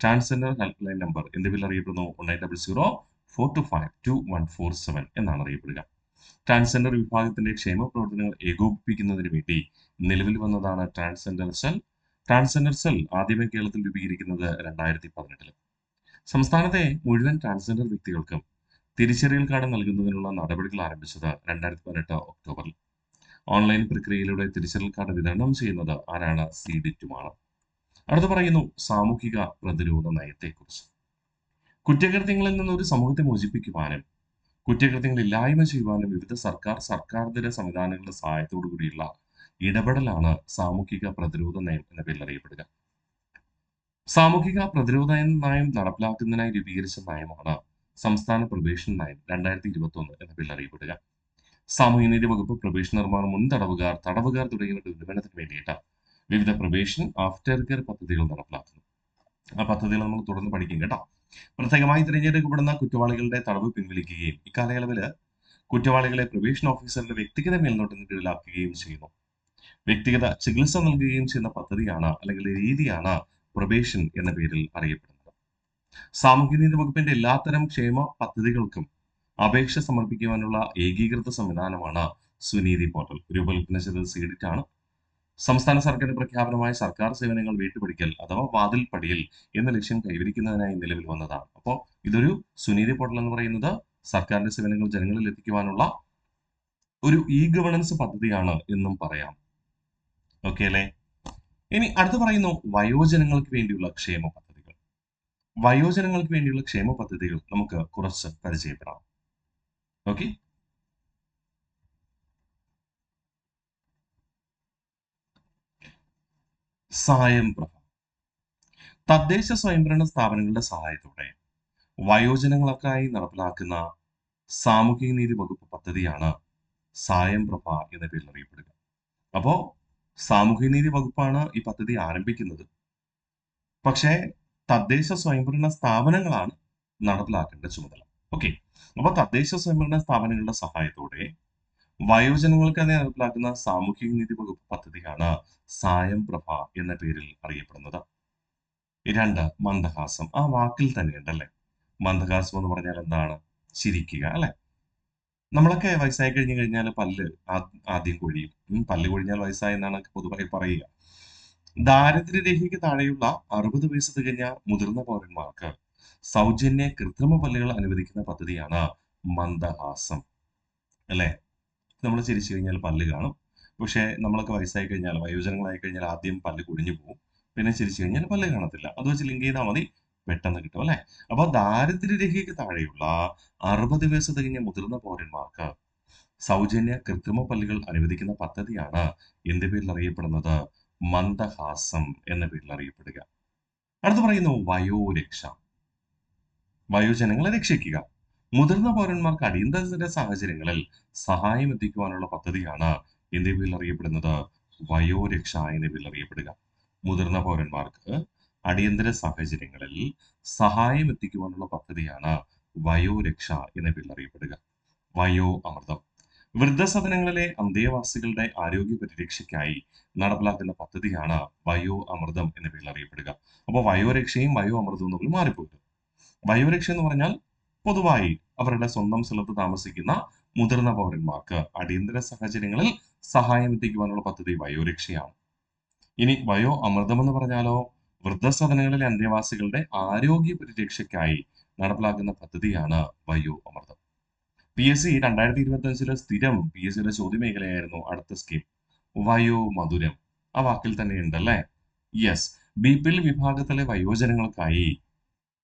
ട്രാൻസ്ജെൻഡർ ഹെൽപ്പ് ലൈൻ നമ്പർ എന്തുവിൽ അറിയപ്പെടുന്നു 1900-425-2147 എന്നാണ് അറിയപ്പെടുക. ട്രാൻസ്ജെൻഡർ വിഭാഗത്തിന്റെ ക്ഷേമ പ്രവർത്തനങ്ങൾ ഏകോപിപ്പിക്കുന്നതിന് വേണ്ടി നിലവിൽ വന്നതാണ് ട്രാൻസ്ജെൻഡർ സെൽ. ട്രാൻസ്ജെൻഡർ സെൽ ആദ്യമേ കേരളത്തിൽ രൂപീകരിക്കുന്നത് 2018. സംസ്ഥാനത്തെ മുഴുവൻ ട്രാൻസ്ജെൻഡർ വ്യക്തികൾക്കും തിരിച്ചറിയൽ കാർഡ് നൽകുന്നതിനുള്ള നടപടികൾ ആരംഭിച്ചത് 2018 ഒക്ടോബറിൽ. ഓൺലൈൻ പ്രക്രിയയിലൂടെ തിരിച്ചറിയൽ കാർഡ് വിതരണം ചെയ്യുന്നത് ആരാണ്? CDITുമാണ്. അടുത്ത് പറയുന്നു സാമൂഹിക പ്രതിരോധ നയത്തെക്കുറിച്ച്. കുറ്റകൃത്യങ്ങളിൽ നിന്ന് ഒരു സമൂഹത്തെ മോചിപ്പിക്കുവാനും കുറ്റകൃത്യങ്ങൾ ഇല്ലായ്മ ചെയ്യുവാനും വിവിധ സർക്കാരിതര സംവിധാനങ്ങളുടെ സഹായത്തോടു കൂടിയുള്ള ഇടപെടലാണ് സാമൂഹിക പ്രതിരോധ നയം എന്ന പേരിൽ അറിയപ്പെടുക. സാമൂഹിക പ്രതിരോധ നയം നടപ്പിലാക്കുന്നതിനായി രൂപീകരിച്ച നയമാണ് സംസ്ഥാന പ്രൊബേഷൻ നയം 2021 എന്ന പേരിൽ അറിയപ്പെടുക. സാമൂഹ്യനീതി വകുപ്പ് പ്രൊബേഷണർമാർ, മുൻ തടവുകാർ തുടങ്ങിയവരുടെ ഉന്നമനത്തിന് വേണ്ടിയിട്ട് വിവിധ പ്രൊബേഷൻ ആഫ്റ്റർ കെയർ പദ്ധതികൾ നടപ്പിലാക്കുന്നു. ആ പദ്ധതികൾ നമ്മൾ തുടർന്ന് പഠിക്കും കേട്ടോ. പ്രത്യേകമായി തിരഞ്ഞെടുക്കപ്പെടുന്ന കുറ്റവാളികളുടെ തടവ് പിൻവലിക്കുകയും ഇക്കാലയളവില് കുറ്റവാളികളെ പ്രൊബേഷൻ ഓഫീസറുടെ വ്യക്തിഗത മേൽനോട്ടത്തിന് കീഴിലാക്കുകയും ചെയ്യുന്നു. വ്യക്തിഗത ചികിത്സ നൽകുകയും ചെയ്യുന്ന പദ്ധതിയാണ് അല്ലെങ്കിൽ രീതിയാണ് പ്രൊബേഷൻ എന്ന പേരിൽ അറിയപ്പെടുന്നത്. സാമൂഹ്യനീതി വകുപ്പിന്റെ എല്ലാത്തരം ക്ഷേമ പദ്ധതികൾക്കും അപേക്ഷ സമർപ്പിക്കുവാനുള്ള ഏകീകൃത സംവിധാനമാണ് സുനീതി പോർട്ടൽ. രൂപകൽപ്പന CDIT ആണ്. സംസ്ഥാന സർക്കാരിന്റെ പ്രഖ്യാപനമായ സർക്കാർ സേവനങ്ങൾ വീട്ടുപടിക്കൽ അഥവാ വാതിൽ പടിയിൽ എന്ന ലക്ഷ്യം കൈവരിക്കുന്നതിനായി നിലവിൽ വന്നതാണ്. അപ്പോൾ ഇതൊരു സുനീതി പോർട്ടൽ എന്ന് പറയുന്നത് സർക്കാരിന്റെ സേവനങ്ങൾ ജനങ്ങളിൽ എത്തിക്കുവാനുള്ള ഒരു ഗവേണൻസ് പദ്ധതിയാണ് എന്നും പറയാം. ഓക്കെ അല്ലേ? ഇനി അടുത്ത് പറയുന്നു വയോജനങ്ങൾക്ക് വേണ്ടിയുള്ള ക്ഷേമ പദ്ധതികൾ. വയോജനങ്ങൾക്ക് വേണ്ടിയുള്ള ക്ഷേമ പദ്ധതികൾ നമുക്ക് കുറച്ച് പരിചയപ്പെടാം. ഓക്കെ, സായം പ്രഭ. തദ്ദേശ സ്വയംഭരണ സ്ഥാപനങ്ങളുടെ സഹായത്തോടെ വയോജനങ്ങൾക്കായി നടപ്പിലാക്കുന്ന സാമൂഹികനീതി വകുപ്പ് പദ്ധതിയാണ് സായം പ്രഭ എന്ന പേരിൽ അറിയപ്പെടുക. അപ്പോ സാമൂഹ്യനീതി വകുപ്പാണ് ഈ പദ്ധതി ആരംഭിക്കുന്നത്. പക്ഷേ തദ്ദേശ സ്വയംഭരണ സ്ഥാപനങ്ങളാണ് നടപ്പിലാക്കേണ്ട ചുമതല. ഓക്കെ, അപ്പൊ തദ്ദേശ സ്വയംഭരണ സ്ഥാപനങ്ങളുടെ സഹായത്തോടെ വയോജനങ്ങൾക്ക് നടപ്പിലാക്കുന്ന സാമൂഹികനീതി വകുപ്പ് പദ്ധതിയാണ് സായം പ്രഭ എന്ന പേരിൽ അറിയപ്പെടുന്നത്. 2, മന്ദഹാസം. ആ വാക്കിൽ തന്നെ ഉണ്ടല്ലേ. മന്ദഹാസം എന്ന് പറഞ്ഞാൽ എന്താണ്? ചിരിക്കുക അല്ലെ. നമ്മളൊക്കെ വയസ്സായി കഴിഞ്ഞു കഴിഞ്ഞാൽ പല്ല് ആദ്യം കൊഴിയും. പല്ല് കൊഴിഞ്ഞാൽ വയസ്സായി എന്നാണ് പൊതുവായി പറയുക. ദാരിദ്ര്യരേഖയ്ക്ക് താഴെയുള്ള 60 വയസ്സ് തികഞ്ഞ മുതിർന്ന പൗരന്മാർക്ക് സൗജന്യ കൃത്രിമ പല്ലുകൾ അനുവദിക്കുന്ന പദ്ധതിയാണ് മന്ദഹാസം അല്ലെ. നമ്മൾ ചിരിച്ചു കഴിഞ്ഞാൽ പല്ല് കാണും. പക്ഷെ നമ്മളൊക്കെ വയസ്സായി കഴിഞ്ഞാൽ, വയോജനങ്ങളായി കഴിഞ്ഞാൽ ആദ്യം പല്ല് കൊഴിഞ്ഞു പോകും, പിന്നെ ചിരിച്ചു കഴിഞ്ഞാൽ പല്ല് കാണത്തില്ല. അത് വെച്ച് ലിങ്ക് ചെയ്താൽ മതി, പെട്ടെന്ന് കിട്ടും അല്ലെ. അപ്പൊ ദാരിദ്ര്യരേഖയ്ക്ക് താഴെയുള്ള 60 വയസ്സ് തികഞ്ഞ മുതിർന്ന പൗരന്മാർക്ക് സൗജന്യ കൃത്രിമ പല്ലുകൾ അനുവദിക്കുന്ന പദ്ധതിയാണ് എന്ത് പേരിൽ അറിയപ്പെടുന്നത്? മന്ദഹാസം എന്ന പേരിൽ അറിയപ്പെടുക. അടുത്ത് പറയുന്നു വയോരക്ഷ. വയോജനങ്ങളെ രക്ഷിക്കുക. മുതിർന്ന പൗരന്മാർക്ക് അടിയന്തര സാഹചര്യങ്ങളിൽ സഹായം എത്തിക്കുവാനുള്ള പദ്ധതിയാണ് എന്ത് പേരിൽ അറിയപ്പെടുന്നത്? വയോരക്ഷ എന്ന പേരിൽ അറിയപ്പെടുക. മുതിർന്ന പൗരന്മാർക്ക് അടിയന്തര സാഹചര്യങ്ങളിൽ സഹായം എത്തിക്കുവാനുള്ള പദ്ധതിയാണ് വയോരക്ഷ എന്ന പേരിൽ അറിയപ്പെടുക. വയോ അമൃതം. വൃദ്ധസദനങ്ങളിലെ അന്തേവാസികളുടെ ആരോഗ്യ പരിരക്ഷയ്ക്കായി നടപ്പിലാക്കുന്ന പദ്ധതിയാണ് വയോ അമൃതം എന്ന പേരിൽ അറിയപ്പെടുക. അപ്പോൾ വയോരക്ഷയും വയോ അമൃതവും തമ്മിൽ മാറിപ്പോകും. വയോരക്ഷ എന്ന് പറഞ്ഞാൽ പൊതുവായി അവരുടെ സ്വന്തം സ്ഥലത്ത് താമസിക്കുന്ന മുതിർന്ന പൗരന്മാർക്ക് അടിയന്തര സാഹചര്യങ്ങളിൽ സഹായം എത്തിക്കുവാനുള്ള പദ്ധതി വയോരക്ഷയാണ്. ഇനി വയോ അമൃതം എന്ന് പറഞ്ഞാലോ, വൃദ്ധസദനങ്ങളിലെ അന്തേവാസികളുടെ ആരോഗ്യ പരിരക്ഷയ്ക്കായി നടപ്പിലാക്കുന്ന പദ്ധതിയാണ് വയോ അമൃതം. PSC 2025 സ്ഥിരം PSCയുടെ ചോദ്യമേഖലയായിരുന്നു അടുത്ത സ്കീം. വയോ മധുരം. ആ വാക്കിൽ തന്നെ ഉണ്ടല്ലേ? യെസ്. BPL വിഭാഗത്തിലെ വയോജനങ്ങൾക്കായി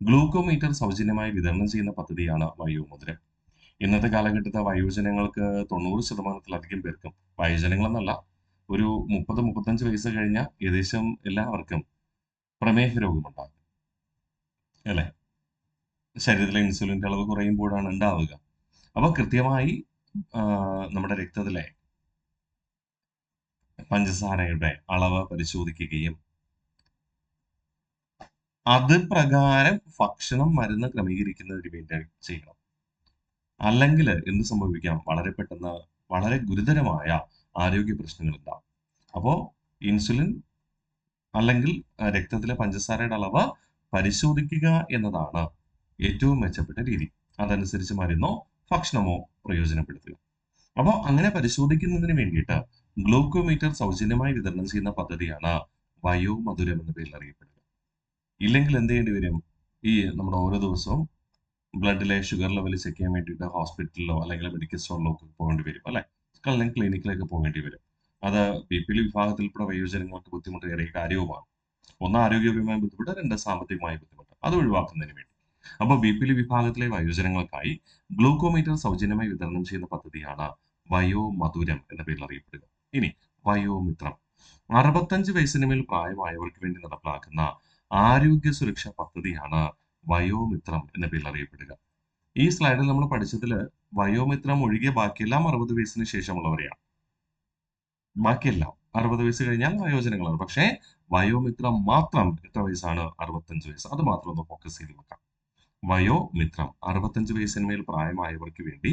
ഗ്ലൂക്കോമീറ്റർ സൗജന്യമായി വിതരണം ചെയ്യുന്ന പദ്ധതിയാണ് വയോമധുരം. ഇന്നത്തെ കാലഘട്ടത്തെ വയോജനങ്ങൾക്ക് 90%-ലധികം പേർക്കും, വയോജനങ്ങളെന്നല്ല, ഒരു 30-35 വയസ്സ് കഴിഞ്ഞ ഏകദേശം എല്ലാവർക്കും പ്രമേഹ രോഗമുണ്ടാകും. അല്ലേ? ശരീരത്തിലെ ഇൻസുലിന്റെ അളവ് കുറയുമ്പോഴാണ് ഉണ്ടാവുക. അപ്പോൾ കൃത്യമായി നമ്മുടെ രക്തത്തിലെ പഞ്ചസാരയുടെ അളവ് പരിശോധിക്കുകയും അത് പ്രകാരം ഭക്ഷണം, മരുന്ന് ക്രമീകരിക്കുന്നതിന് വേണ്ടി ചെയ്യണം. അല്ലെങ്കിൽ എന്ത് സംഭവിക്കാം? വളരെ പെട്ടെന്ന് വളരെ ഗുരുതരമായ ആരോഗ്യ പ്രശ്നങ്ങൾ ഉണ്ടാവും. അപ്പോൾ ഇൻസുലിൻ അല്ലെങ്കിൽ രക്തത്തിലെ പഞ്ചസാരയുടെ അളവ് പരിശോധിക്കുക എന്നതാണ് ഏറ്റവും മെച്ചപ്പെട്ട രീതി. അതനുസരിച്ച് മരുന്നോ ഭക്ഷണമോ പ്രയോജനപ്പെടുത്തുക. അപ്പോൾ അങ്ങനെ പരിശോധിക്കുന്നതിന് വേണ്ടിയിട്ട് ഗ്ലൂക്കോമീറ്റർ സൗജന്യമായി വിതരണം ചെയ്യുന്ന പദ്ധതിയാണ് വയോമധുരം എന്ന പേരിൽ അറിയപ്പെടുക. ഇല്ലെങ്കിൽ എന്ത് ചെയ്യേണ്ടി വരും? ഈ നമ്മുടെ ഓരോ ദിവസവും ബ്ലഡിലെ ഷുഗർ ലെവൽ ചെക്ക് ചെയ്യാൻ വേണ്ടിയിട്ട് ഹോസ്പിറ്റലിലോ അല്ലെങ്കിൽ മെഡിക്കൽ സ്റ്റോറിലോ ഒക്കെ പോകേണ്ടി വരും അല്ലേ? അല്ലെങ്കിൽ ക്ലിനിക്കിലേക്ക് പോകേണ്ടി വരും. അത് BPL വിഭാഗത്തിൽപ്പെട്ട വയോജനങ്ങൾക്ക് ബുദ്ധിമുട്ടേറിയ കാര്യവുമാണ്. ഒന്ന് ആരോഗ്യപരമായ ബുദ്ധിമുട്ട്, രണ്ട് സാമ്പത്തികമായ ബുദ്ധിമുട്ട്. അത് ഒഴിവാക്കുന്നതിന് വേണ്ടി. അപ്പോൾ BPL വിഭാഗത്തിലെ വയോജനങ്ങൾക്കായി ഗ്ലൂക്കോമീറ്റർ സൗജന്യമായി വിതരണം ചെയ്യുന്ന പദ്ധതിയാണ് വയോമധുരം എന്ന പേരിൽ അറിയപ്പെടുക. ഇനി വയോമിത്രം. 65 വയസ്സിന് മേൽ പ്രായമായവർക്ക് വേണ്ടി നടപ്പിലാക്കുന്ന ആരോഗ്യ സുരക്ഷാ പദ്ധതിയാണ് വയോമിത്രം എന്ന പേരിൽ അറിയപ്പെടുക. ഈ സ്ലൈഡിൽ നമ്മൾ പഠിച്ചതിൽ വയോമിത്രം ഒഴികെ ബാക്കിയെല്ലാം 60 വയസ്സിന് ശേഷമുള്ളവരെയാണ്. ബാക്കിയെല്ലാം 60 വയസ്സ് കഴിഞ്ഞാൽ വയോജനങ്ങളാണ്. പക്ഷേ വയോമിത്രം മാത്രം എത്ര വയസ്സാണ്? 65 വയസ്സ്. അത് മാത്രം ഒന്ന് ഫോക്കസ് ചെയ്ത് വെക്കാം. വയോമിത്രം 65 വയസ്സിന് മേൽ പ്രായമായവർക്ക് വേണ്ടി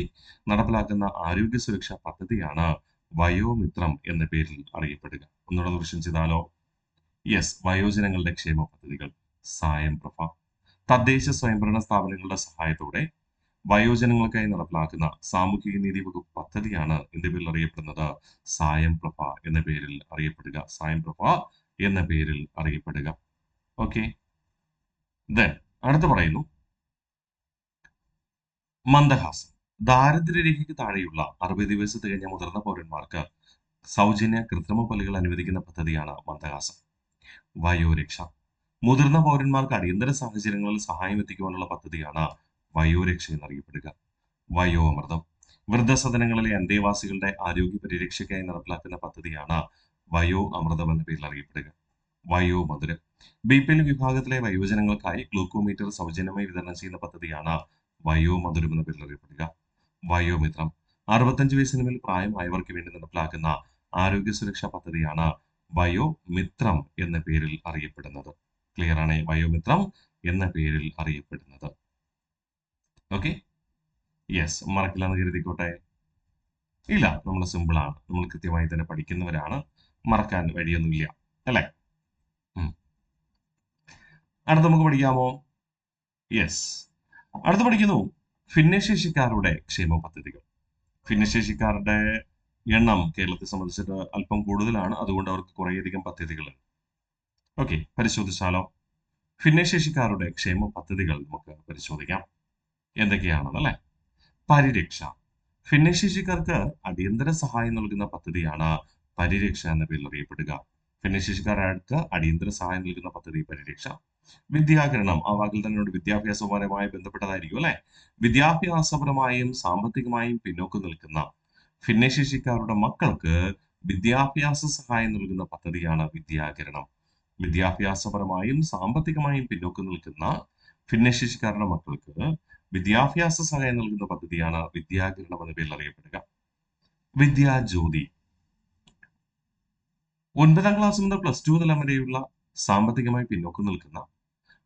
നടപ്പിലാക്കുന്ന ആരോഗ്യ സുരക്ഷാ പദ്ധതിയാണ് വയോമിത്രം എന്ന പേരിൽ അറിയപ്പെടുക. ഒന്നുകൂടെ ദൃശ്യം ചെയ്താലോ? യെസ്. വയോജനങ്ങളുടെ ക്ഷേമ പദ്ധതികൾ. സായം പ്രഭ. തദ്ദേശ സ്വയംഭരണ സ്ഥാപനങ്ങളുടെ സഹായത്തോടെ വയോജനങ്ങൾക്കായി നടപ്പിലാക്കുന്ന സാമൂഹിക നീതി വകുപ്പ് പദ്ധതിയാണ് എന്ത് പേരിൽ അറിയപ്പെടുന്നത്? സായം പ്രഭ എന്ന പേരിൽ അറിയപ്പെടുക. സായം പ്രഭ എന്ന പേരിൽ അറിയപ്പെടുക. ഓക്കെ. ദെൻ അടുത്ത് പറയുന്നു മന്ദഹാസം. ദാരിദ്ര്യരേഖയ്ക്ക് താഴെയുള്ള 60 വയസ്സ് തികഞ്ഞ മുതിർന്ന പൗരന്മാർക്ക് സൗജന്യ കൃത്രിമ പല്ലുകൾ അനുവദിക്കുന്ന പദ്ധതിയാണ് മന്ദഹാസം. വയോരക്ഷ. മുതിർന്ന പൗരന്മാർക്ക് അടിയന്തര സാഹചര്യങ്ങളിൽ സഹായം എത്തിക്കുവാനുള്ള പദ്ധതിയാണ് വയോരക്ഷ എന്നറിയപ്പെടുക. വയോ അമൃതം. വൃദ്ധസദനങ്ങളിലെ അന്തേവാസികളുടെ ആരോഗ്യ പരിരക്ഷയ്ക്കായി നടപ്പിലാക്കുന്ന പദ്ധതിയാണ് വയോ അമൃതം എന്ന പേരിൽ അറിയപ്പെടുക. വയോ മധുരം. BPL വിഭാഗത്തിലെ വയോജനങ്ങൾക്കായി ഗ്ലൂക്കോമീറ്റർ സൗജന്യമായി വിതരണം ചെയ്യുന്ന പദ്ധതിയാണ് വയോ മധുരം എന്ന പേരിൽ അറിയപ്പെടുക. വയോമിത്രം. 65 വയസ്സിന് മേൽ പ്രായമായവർക്ക് വേണ്ടി നടപ്പിലാക്കുന്ന ആരോഗ്യ സുരക്ഷാ പദ്ധതിയാണ് വയോമിത്രം എന്ന പേരിൽ അറിയപ്പെടുന്നത്. ക്ലിയർ ആണ്? വയോമിത്രം എന്ന പേരിൽ അറിയപ്പെടുന്നത്. ഓക്കെ. യെസ്. മറക്കില്ലെന്ന് കരുതിക്കോട്ടെ. ഇല്ല, നമ്മൾ സിമ്പിൾ ആണ്. നമ്മൾ കൃത്യമായി തന്നെ പഠിക്കുന്നവരാണ്. മറക്കാൻ വഴിയൊന്നുമില്ല അല്ലേ? അടുത്ത് നമുക്ക് പഠിക്കാമോ? യെസ്. അടുത്ത് പഠിക്കുന്നു ഭിന്നശേഷിക്കാരുടെ ക്ഷേമ പദ്ധതികൾ. ഭിന്നശേഷിക്കാരുടെ എണ്ണം കേരളത്തെ സംബന്ധിച്ചിട്ട് അല്പം കൂടുതലാണ്. അതുകൊണ്ട് അവർക്ക് കുറേയധികം പദ്ധതികളുണ്ട്. ഓക്കെ, പരിശോധിച്ചാലോ? ഭിന്നശേഷിക്കാരുടെ ക്ഷേമ പദ്ധതികൾ നമുക്ക് പരിശോധിക്കാം. എന്തൊക്കെയാണെന്നല്ലേ? പരിരക്ഷ. ഭിന്നശേഷിക്കാർക്ക് അടിയന്തര സഹായം നൽകുന്ന പദ്ധതിയാണ് പരിരക്ഷ എന്ന പേരിൽ അറിയപ്പെടുക. ഭിന്നശേഷിക്കാർക്ക് അടിയന്തര സഹായം നൽകുന്ന പദ്ധതി പരിരക്ഷ. വിദ്യാകരണം. ആ വാക്കിൽ തന്നെ വിദ്യാഭ്യാസപരമായി ബന്ധപ്പെട്ടതായിരിക്കും അല്ലെ? വിദ്യാഭ്യാസപരമായും സാമ്പത്തികമായും പിന്നോക്കം നിൽക്കുന്ന ഭിന്നശേഷിക്കാരുടെ മക്കൾക്ക് വിദ്യാഭ്യാസ സഹായം നൽകുന്ന പദ്ധതിയാണ് വിദ്യാകരണം. വിദ്യാഭ്യാസപരമായും സാമ്പത്തികമായും പിന്നോക്കം നിൽക്കുന്ന ഭിന്നശേഷിക്കാരുടെ മക്കൾക്ക് വിദ്യാഭ്യാസ സഹായം നൽകുന്ന പദ്ധതിയാണ് വിദ്യാകരണം എന്ന പേരിൽ അറിയപ്പെടുക. വിദ്യാജ്യോതി. 9ാം ക്ലാസ് മുതൽ +2 തലം വരെയുള്ള സാമ്പത്തികമായി പിന്നോക്കം നിൽക്കുന്ന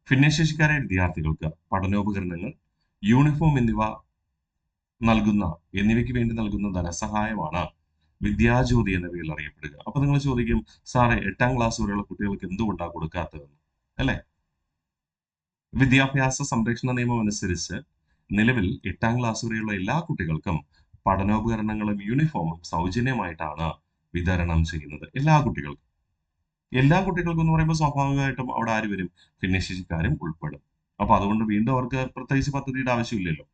ഭിന്നശേഷിക്കാരായ വിദ്യാർത്ഥികൾക്ക് പഠനോപകരണങ്ങൾ, യൂണിഫോം എന്നിവയ്ക്ക് വേണ്ടി നൽകുന്ന ധനസഹായമാണ് വിദ്യാജ്യോതി എന്ന പേരിൽ അറിയപ്പെടുക. അപ്പൊ നിങ്ങൾ ചോദിക്കും, സാറേ 8ാം ക്ലാസ് വരെയുള്ള കുട്ടികൾക്ക് എന്തുകൊണ്ടാണ് കൊടുക്കാത്തതെന്ന് അല്ലെ? വിദ്യാഭ്യാസ സംരക്ഷണ നിയമം അനുസരിച്ച് നിലവിൽ 8ാം ക്ലാസ് വരെയുള്ള എല്ലാ കുട്ടികൾക്കും പഠനോപകരണങ്ങളും യൂണിഫോമും സൗജന്യമായിട്ടാണ് വിതരണം ചെയ്യുന്നത്. എല്ലാ കുട്ടികൾക്കും. എല്ലാ കുട്ടികൾക്കും എന്ന് പറയുമ്പോൾ സ്വാഭാവികമായിട്ടും അവിടെ ആര് വരും? ഭിന്നശേഷിക്കാരും ഉൾപ്പെടും. അപ്പൊ അതുകൊണ്ട് വീണ്ടും അവർക്ക് പ്രത്യേകിച്ച് പദ്ധതിയുടെ ആവശ്യമില്ലല്ലോ.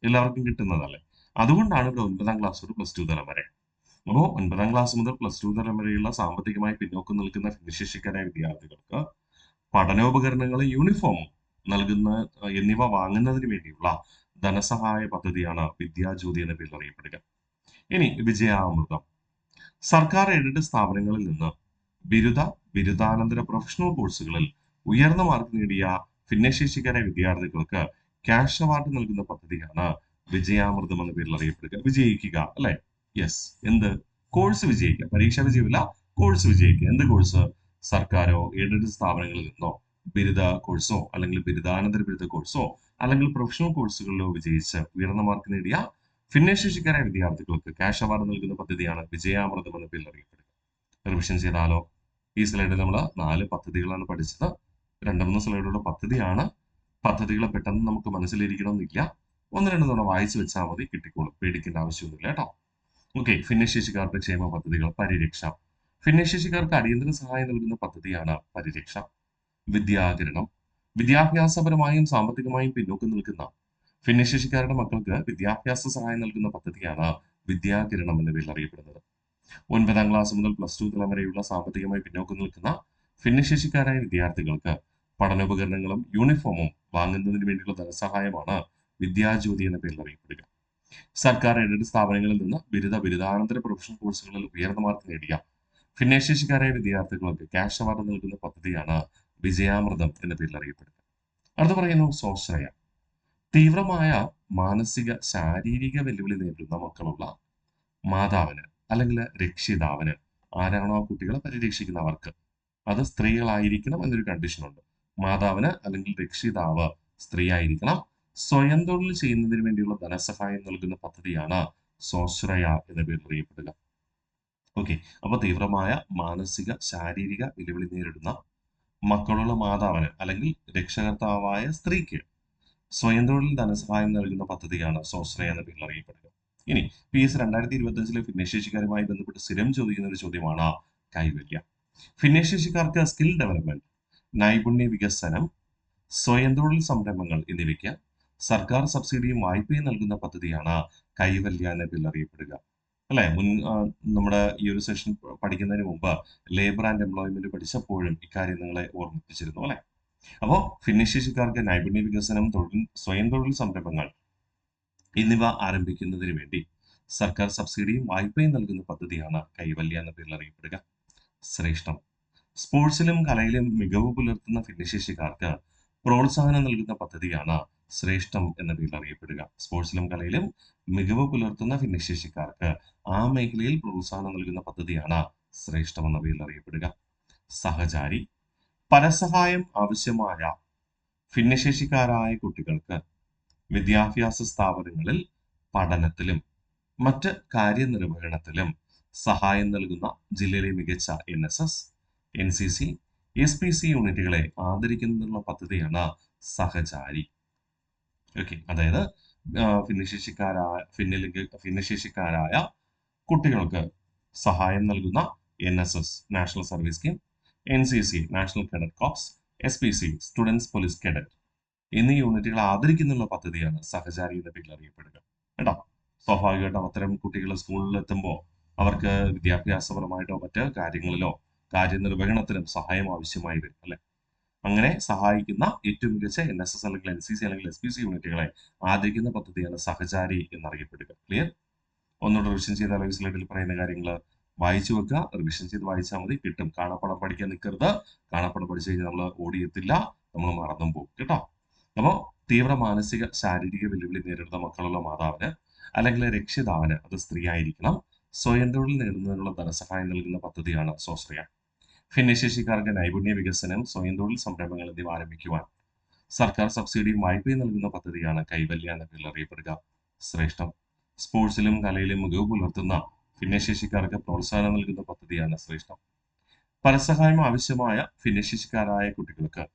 എല്ലാവർക്കും കിട്ടുന്നതല്ലേ. അതുകൊണ്ടാണ് ഇവിടെ 9ാം ക്ലാസ് തൊട്ട് പ്ലസ് ടു തലം വരെ. അപ്പോൾ 9ാം ക്ലാസ് മുതൽ പ്ലസ് ടു തലം വരെയുള്ള സാമ്പത്തികമായി പിന്നോക്കം നിൽക്കുന്ന ഭിന്നശേഷിക്കാരായ വിദ്യാർത്ഥികൾക്ക് പഠനോപകരണങ്ങളും യൂണിഫോമും നൽകുന്ന എന്നിവ വാങ്ങുന്നതിന് വേണ്ടിയുള്ള ധനസഹായ പദ്ധതിയാണ് വിദ്യാജ്യോതി എന്ന പേരിൽ അറിയപ്പെടുക. ഇനി വിജയാമൃതം. സർക്കാർ എയ്ഡഡ് സ്ഥാപനങ്ങളിൽ നിന്ന് ബിരുദ, ബിരുദാനന്തര പ്രൊഫഷണൽ കോഴ്സുകളിൽ ഉയർന്ന മാർക്ക് നേടിയ ഭിന്നശേഷിക്കാരായ വിദ്യാർത്ഥികൾക്ക് ക്യാഷ് അവാർഡ് നൽകുന്ന പദ്ധതിയാണ് വിജയാമൃതം എന്ന പേരിൽ അറിയപ്പെടുക. വിജയിക്കുക അല്ലെ? യെസ്. എന്ത്? കോഴ്സ് വിജയിക്കുക. പരീക്ഷ വിജയമില്ല, കോഴ്സ് വിജയിക്കുക. എന്ത് കോഴ്സ്? സർക്കാരോ എയ്ഡഡ് സ്ഥാപനങ്ങളിൽ നിന്നോ ബിരുദ കോഴ്സോ അല്ലെങ്കിൽ ബിരുദാനന്തര ബിരുദ കോഴ്സോ അല്ലെങ്കിൽ പ്രൊഫഷണൽ കോഴ്സുകളിലോ വിജയിച്ച് ഉയർന്ന മാർക്ക് നേടിയ ഭിന്നശേഷിക്കാരായ വിദ്യാർത്ഥികൾക്ക് ക്യാഷ് അവാർഡ് നൽകുന്ന പദ്ധതിയാണ് വിജയാമൃതം എന്ന പേരിൽ അറിയപ്പെടുക. റിവിഷൻ ചെയ്താലോ? ഈ സ്ലൈഡിൽ നമ്മൾ 4 പദ്ധതികളാണ് പഠിച്ചത്. 2-3 സ്ലൈഡുള്ള പദ്ധതിയാണ്. പദ്ധതികളെ പെട്ടെന്ന് നമുക്ക് മനസ്സിലിരിക്കണമെന്നില്ല. 1-2 തവണ വായിച്ചു വെച്ചാൽ മതി, കിട്ടിക്കോളും. പേടിക്കേണ്ട ആവശ്യമൊന്നുമില്ല കേട്ടോ. ഓക്കെ. ഭിന്നശേഷിക്കാരുടെ ക്ഷേമ പദ്ധതികൾ. പരിരക്ഷ. ഭിന്നശേഷിക്കാർക്ക് അടിയന്തര സഹായം നൽകുന്ന പദ്ധതിയാണ് പരിരക്ഷ. വിദ്യാകിരണം. വിദ്യാഭ്യാസപരമായും സാമ്പത്തികമായും പിന്നോക്കം നിൽക്കുന്ന ഭിന്നശേഷിക്കാരുടെ മക്കൾക്ക് വിദ്യാഭ്യാസ സഹായം നൽകുന്ന പദ്ധതിയാണ് വിദ്യാകിരണം എന്ന പേരിൽ അറിയപ്പെടുന്നത്. 9ാം ക്ലാസ് മുതൽ പ്ലസ് ടു തലം വരെയുള്ള സാമ്പത്തികമായി പിന്നോക്കം നിൽക്കുന്ന ഭിന്നശേഷിക്കാരായ വിദ്യാർത്ഥികൾക്ക് പഠനോപകരണങ്ങളും യൂണിഫോമും വാങ്ങുന്നതിന് വേണ്ടിയുള്ള ധനസഹായമാണ് വിദ്യാജ്യോതി എന്ന പേരിൽ അറിയപ്പെടുക. സർക്കാർ എയ്ഡഡ് സ്ഥാപനങ്ങളിൽ നിന്ന് ബിരുദ, ബിരുദാനന്തര പ്രൊഫഷണൽ കോഴ്സുകളിൽ ഉയർന്ന മാർക്ക് നേടിയ ഭിന്നശേഷിക്കാരായ വിദ്യാർത്ഥികൾക്ക് ക്യാഷ് അവാർഡ് നൽകുന്ന പദ്ധതിയാണ് വിജയാമൃതം എന്ന പേരിൽ അറിയപ്പെടുക. അടുത്ത് പറയുന്നു സ്വാശ്രയ. തീവ്രമായ മാനസിക, ശാരീരിക വെല്ലുവിളി നേരിടുന്ന മക്കളുള്ള മാതാവിന് അല്ലെങ്കിൽ രക്ഷിതാവിന്, ആരാണോ ആ കുട്ടികളെ പരിരക്ഷിക്കുന്നവർക്ക്, അത് സ്ത്രീകളായിരിക്കണം എന്നൊരു കണ്ടീഷനുണ്ട്. മാതാവിന് അല്ലെങ്കിൽ രക്ഷിതാവ് സ്ത്രീ ആയിരിക്കണം. സ്വയം തൊഴിൽ ചെയ്യുന്നതിന് വേണ്ടിയുള്ള ധനസഹായം നൽകുന്ന പദ്ധതിയാണ് സ്വാശ്രയ എന്ന പേരിൽ അറിയപ്പെടുക. ഓക്കെ. അപ്പൊ തീവ്രമായ മാനസിക, ശാരീരിക വെല്ലുവിളി നേരിടുന്ന മക്കളുള്ള മാതാവിന് അല്ലെങ്കിൽ രക്ഷകർത്താവായ സ്ത്രീക്ക് സ്വയം തൊഴിൽ ധനസഹായം നൽകുന്ന പദ്ധതിയാണ് സ്വാശ്രയ എന്ന പേരിൽ അറിയപ്പെടുക. ഇനി PS 2025 ഭിന്നശേഷിക്കാരുമായി ബന്ധപ്പെട്ട് സ്ഥിരം ചോദിക്കുന്ന ഒരു ചോദ്യമാണ് കൈവല്യം. ഭിന്നശേഷിക്കാർക്ക് സ്കിൽ ഡെവലപ്മെന്റ്, നൈപുണ്യ വികസനം, സ്വയം തൊഴിൽ സംരംഭങ്ങൾ എന്നിവയ്ക്ക് സർക്കാർ സബ്സിഡിയും വായ്പയും നൽകുന്ന പദ്ധതിയാണ് കൈവല്യ എന്ന പേരിൽ അറിയപ്പെടുക. അല്ലെ? നമ്മുടെ ഈ ഒരു സെഷൻ പഠിക്കുന്നതിന് മുമ്പ് ലേബർ ആൻഡ് എംപ്ലോയ്മെന്റ് പഠിച്ചപ്പോഴും ഇക്കാര്യം നിങ്ങളെ ഓർമ്മിപ്പിച്ചിരുന്നു അല്ലെ? അപ്പോൾ ഭിന്നശേഷിക്കാർക്ക് നൈപുണ്യ വികസനം, സ്വയം തൊഴിൽ സംരംഭങ്ങൾ എന്നിവ ആരംഭിക്കുന്നതിന് വേണ്ടി സർക്കാർ സബ്സിഡിയും വായ്പയും നൽകുന്ന പദ്ധതിയാണ് കൈവല്യ എന്ന പേരിൽ അറിയപ്പെടുക. ശ്രേഷ്ഠം. സ്പോർട്സിലും കലയിലും മികവ് പുലർത്തുന്ന ഭിന്നശേഷിക്കാർക്ക് പ്രോത്സാഹനം നൽകുന്ന പദ്ധതിയാണ് ശ്രേഷ്ഠം എന്ന പേരിൽ അറിയപ്പെടുക. സ്പോർട്സിലും കലയിലും മികവ് പുലർത്തുന്ന ഭിന്നശേഷിക്കാർക്ക് ആ മേഖലയിൽ പ്രോത്സാഹനം നൽകുന്ന പദ്ധതിയാണ് ശ്രേഷ്ഠം എന്ന പേരിൽ അറിയപ്പെടുക. സഹചാരി. പരസഹായം ആവശ്യമായ ഭിന്നശേഷിക്കാരായ കുട്ടികൾക്ക് വിദ്യാഭ്യാസ സ്ഥാപനങ്ങളിൽ പഠനത്തിലും മറ്റ് കാര്യനിർവഹണത്തിലും സഹായം നൽകുന്ന ജില്ലയിലെ മികച്ച NSS, NCC, SPC യൂണിറ്റുകളെ ആദരിക്കുന്നതിനുള്ള പദ്ധതിയാണ് സഹചാരി. ഓക്കെ. അതായത് ഭിന്നശേഷിക്കാരായ കുട്ടികൾക്ക് സഹായം നൽകുന്ന NSS, national service scheme, NCC, national cadet corps, SPC, students police cadet എന്നീ യൂണിറ്റുകളെ ആദരിക്കുന്നുള്ള പദ്ധതിയാണ് സഹചാരി എന്ന പേരിൽ അറിയപ്പെടുക. കേട്ടോ. സ്വാഭാവികമായിട്ടും അത്തരം കുട്ടികൾ സ്കൂളിൽ എത്തുമ്പോൾ അവർക്ക് വിദ്യാഭ്യാസപരമായിട്ടോ മറ്റ് കാര്യങ്ങളിലോ കാര്യനിർവഹണത്തിനും സഹായം ആവശ്യമായി വരും അല്ലെ? അങ്ങനെ സഹായിക്കുന്ന ഏറ്റവും മികച്ച NSS അല്ലെങ്കിൽ NCC അല്ലെങ്കിൽ SPC യൂണിറ്റുകളെ ആദരിക്കുന്ന പദ്ധതിയാണ് സഹചാരി എന്നറിയപ്പെടുക. ക്ലിയർ? ഒന്നുകൂടെ റിവിഷൻ ചെയ്താൽ ഈ സ്ലൈഡിൽ പറയുന്ന കാര്യങ്ങൾ വായിച്ചു വെക്കുക. റിവിഷൻ ചെയ്ത് വായിച്ചാൽ മതി, കിട്ടും. കാണാപ്പാടം പഠിക്കാൻ നിൽക്കരുത്. കാണാപ്പാടം പഠിച്ചു കഴിഞ്ഞാൽ നമ്മൾ ഓടിയെത്തില്ല, നമ്മൾ മറന്നും പോകും കേട്ടോ. അപ്പോൾ തീവ്ര മാനസിക, ശാരീരിക വെല്ലുവിളി നേരിടുന്ന മക്കളുള്ള മാതാവിന് അല്ലെങ്കിൽ രക്ഷിതാവിന്, അത് സ്ത്രീ ആയിരിക്കണം, സ്വയം തൊഴിൽ നേടുന്നതിനുള്ള ധനസഹായം നൽകുന്ന പദ്ധതിയാണ് സ്വാശ്രയ. ഭിന്നശേഷിക്കാർക്ക് നൈപുണ്യ വികസനം, സ്വയം തൊഴിൽ സംരംഭങ്ങൾ എന്നിവ ആരംഭിക്കുവാൻ സർക്കാർ സബ്സിഡിയും വായ്പയും നൽകുന്ന പദ്ധതിയാണ് കൈവല്യ എന്ന പേരിൽ അറിയപ്പെടുക. ശ്രേഷ്ഠം. സ്പോർട്സിലും കലയിലും മികവ് പുലർത്തുന്ന ഭിന്നശേഷിക്കാർക്ക് പ്രോത്സാഹനം നൽകുന്ന പദ്ധതിയാണ് ശ്രേഷ്ഠം. പരസഹായം ആവശ്യമായ ഭിന്നശേഷിക്കാരായ കുട്ടികൾക്ക്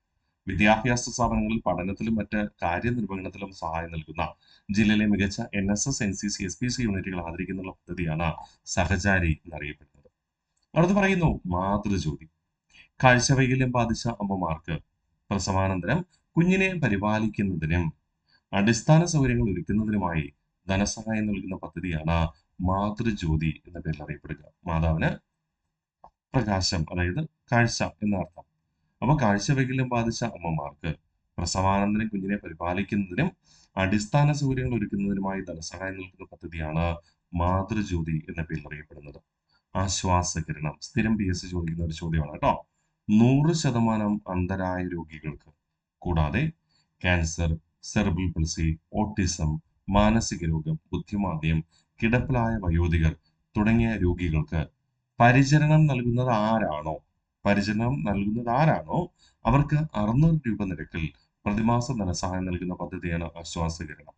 വിദ്യാഭ്യാസ സ്ഥാപനങ്ങളിൽ പഠനത്തിലും മറ്റ് കാര്യനിർവഹണത്തിലും സഹായം നൽകുന്ന ജില്ലയിലെ മികച്ച NSS, NCC, SPC യൂണിറ്റുകൾ ആദരിക്കുന്ന പദ്ധതിയാണ് സഹചാരി എന്നറിയപ്പെടുന്നത്. അടുത്ത് പറയുന്നു മാതൃജ്യോതി. കാഴ്ചവൈകല്യം ബാധിച്ച അമ്മമാർക്ക് പ്രസവാനന്തരം കുഞ്ഞിനെ പരിപാലിക്കുന്നതിനും അടിസ്ഥാന സൗകര്യങ്ങൾ ഒരുക്കുന്നതിനുമായി ധനസഹായം നൽകുന്ന പദ്ധതിയാണ് മാതൃജ്യോതി എന്ന പേരിൽ അറിയപ്പെടുക. മാതാവിന് പ്രകാശം, അതായത് കാഴ്ച എന്നർത്ഥം. അപ്പൊ കാഴ്ചവൈകല്യം ബാധിച്ച അമ്മമാർക്ക് പ്രസവാനന്തരം കുഞ്ഞിനെ പരിപാലിക്കുന്നതിനും അടിസ്ഥാന സൗകര്യങ്ങൾ ഒരുക്കുന്നതിനുമായി ധനസഹായം നൽകുന്ന പദ്ധതിയാണ് മാതൃജ്യോതി എന്ന പേരിൽ അറിയപ്പെടുന്നത്. ആശ്വാസകിരണം സ്ഥിരം PSC ചോദിക്കുന്ന ഒരു ചോദ്യമാണ് കേട്ടോ. 100% അന്ധരായ രോഗികൾക്ക്, കൂടാതെ ക്യാൻസർ, സെറിബ്രൽ പൾസി, ഓട്ടിസം, മാനസിക രോഗം, ബുദ്ധിമാന്ദ്യം, കിടപ്പിലായ വയോധികർ തുടങ്ങിയ രോഗികൾക്ക് പരിചരണം നൽകുന്നത് ആരാണോ അവർക്ക് 600 രൂപ നിരക്കിൽ പ്രതിമാസ ധനസഹായം നൽകുന്ന പദ്ധതിയാണ് ആശ്വാസകിരണം.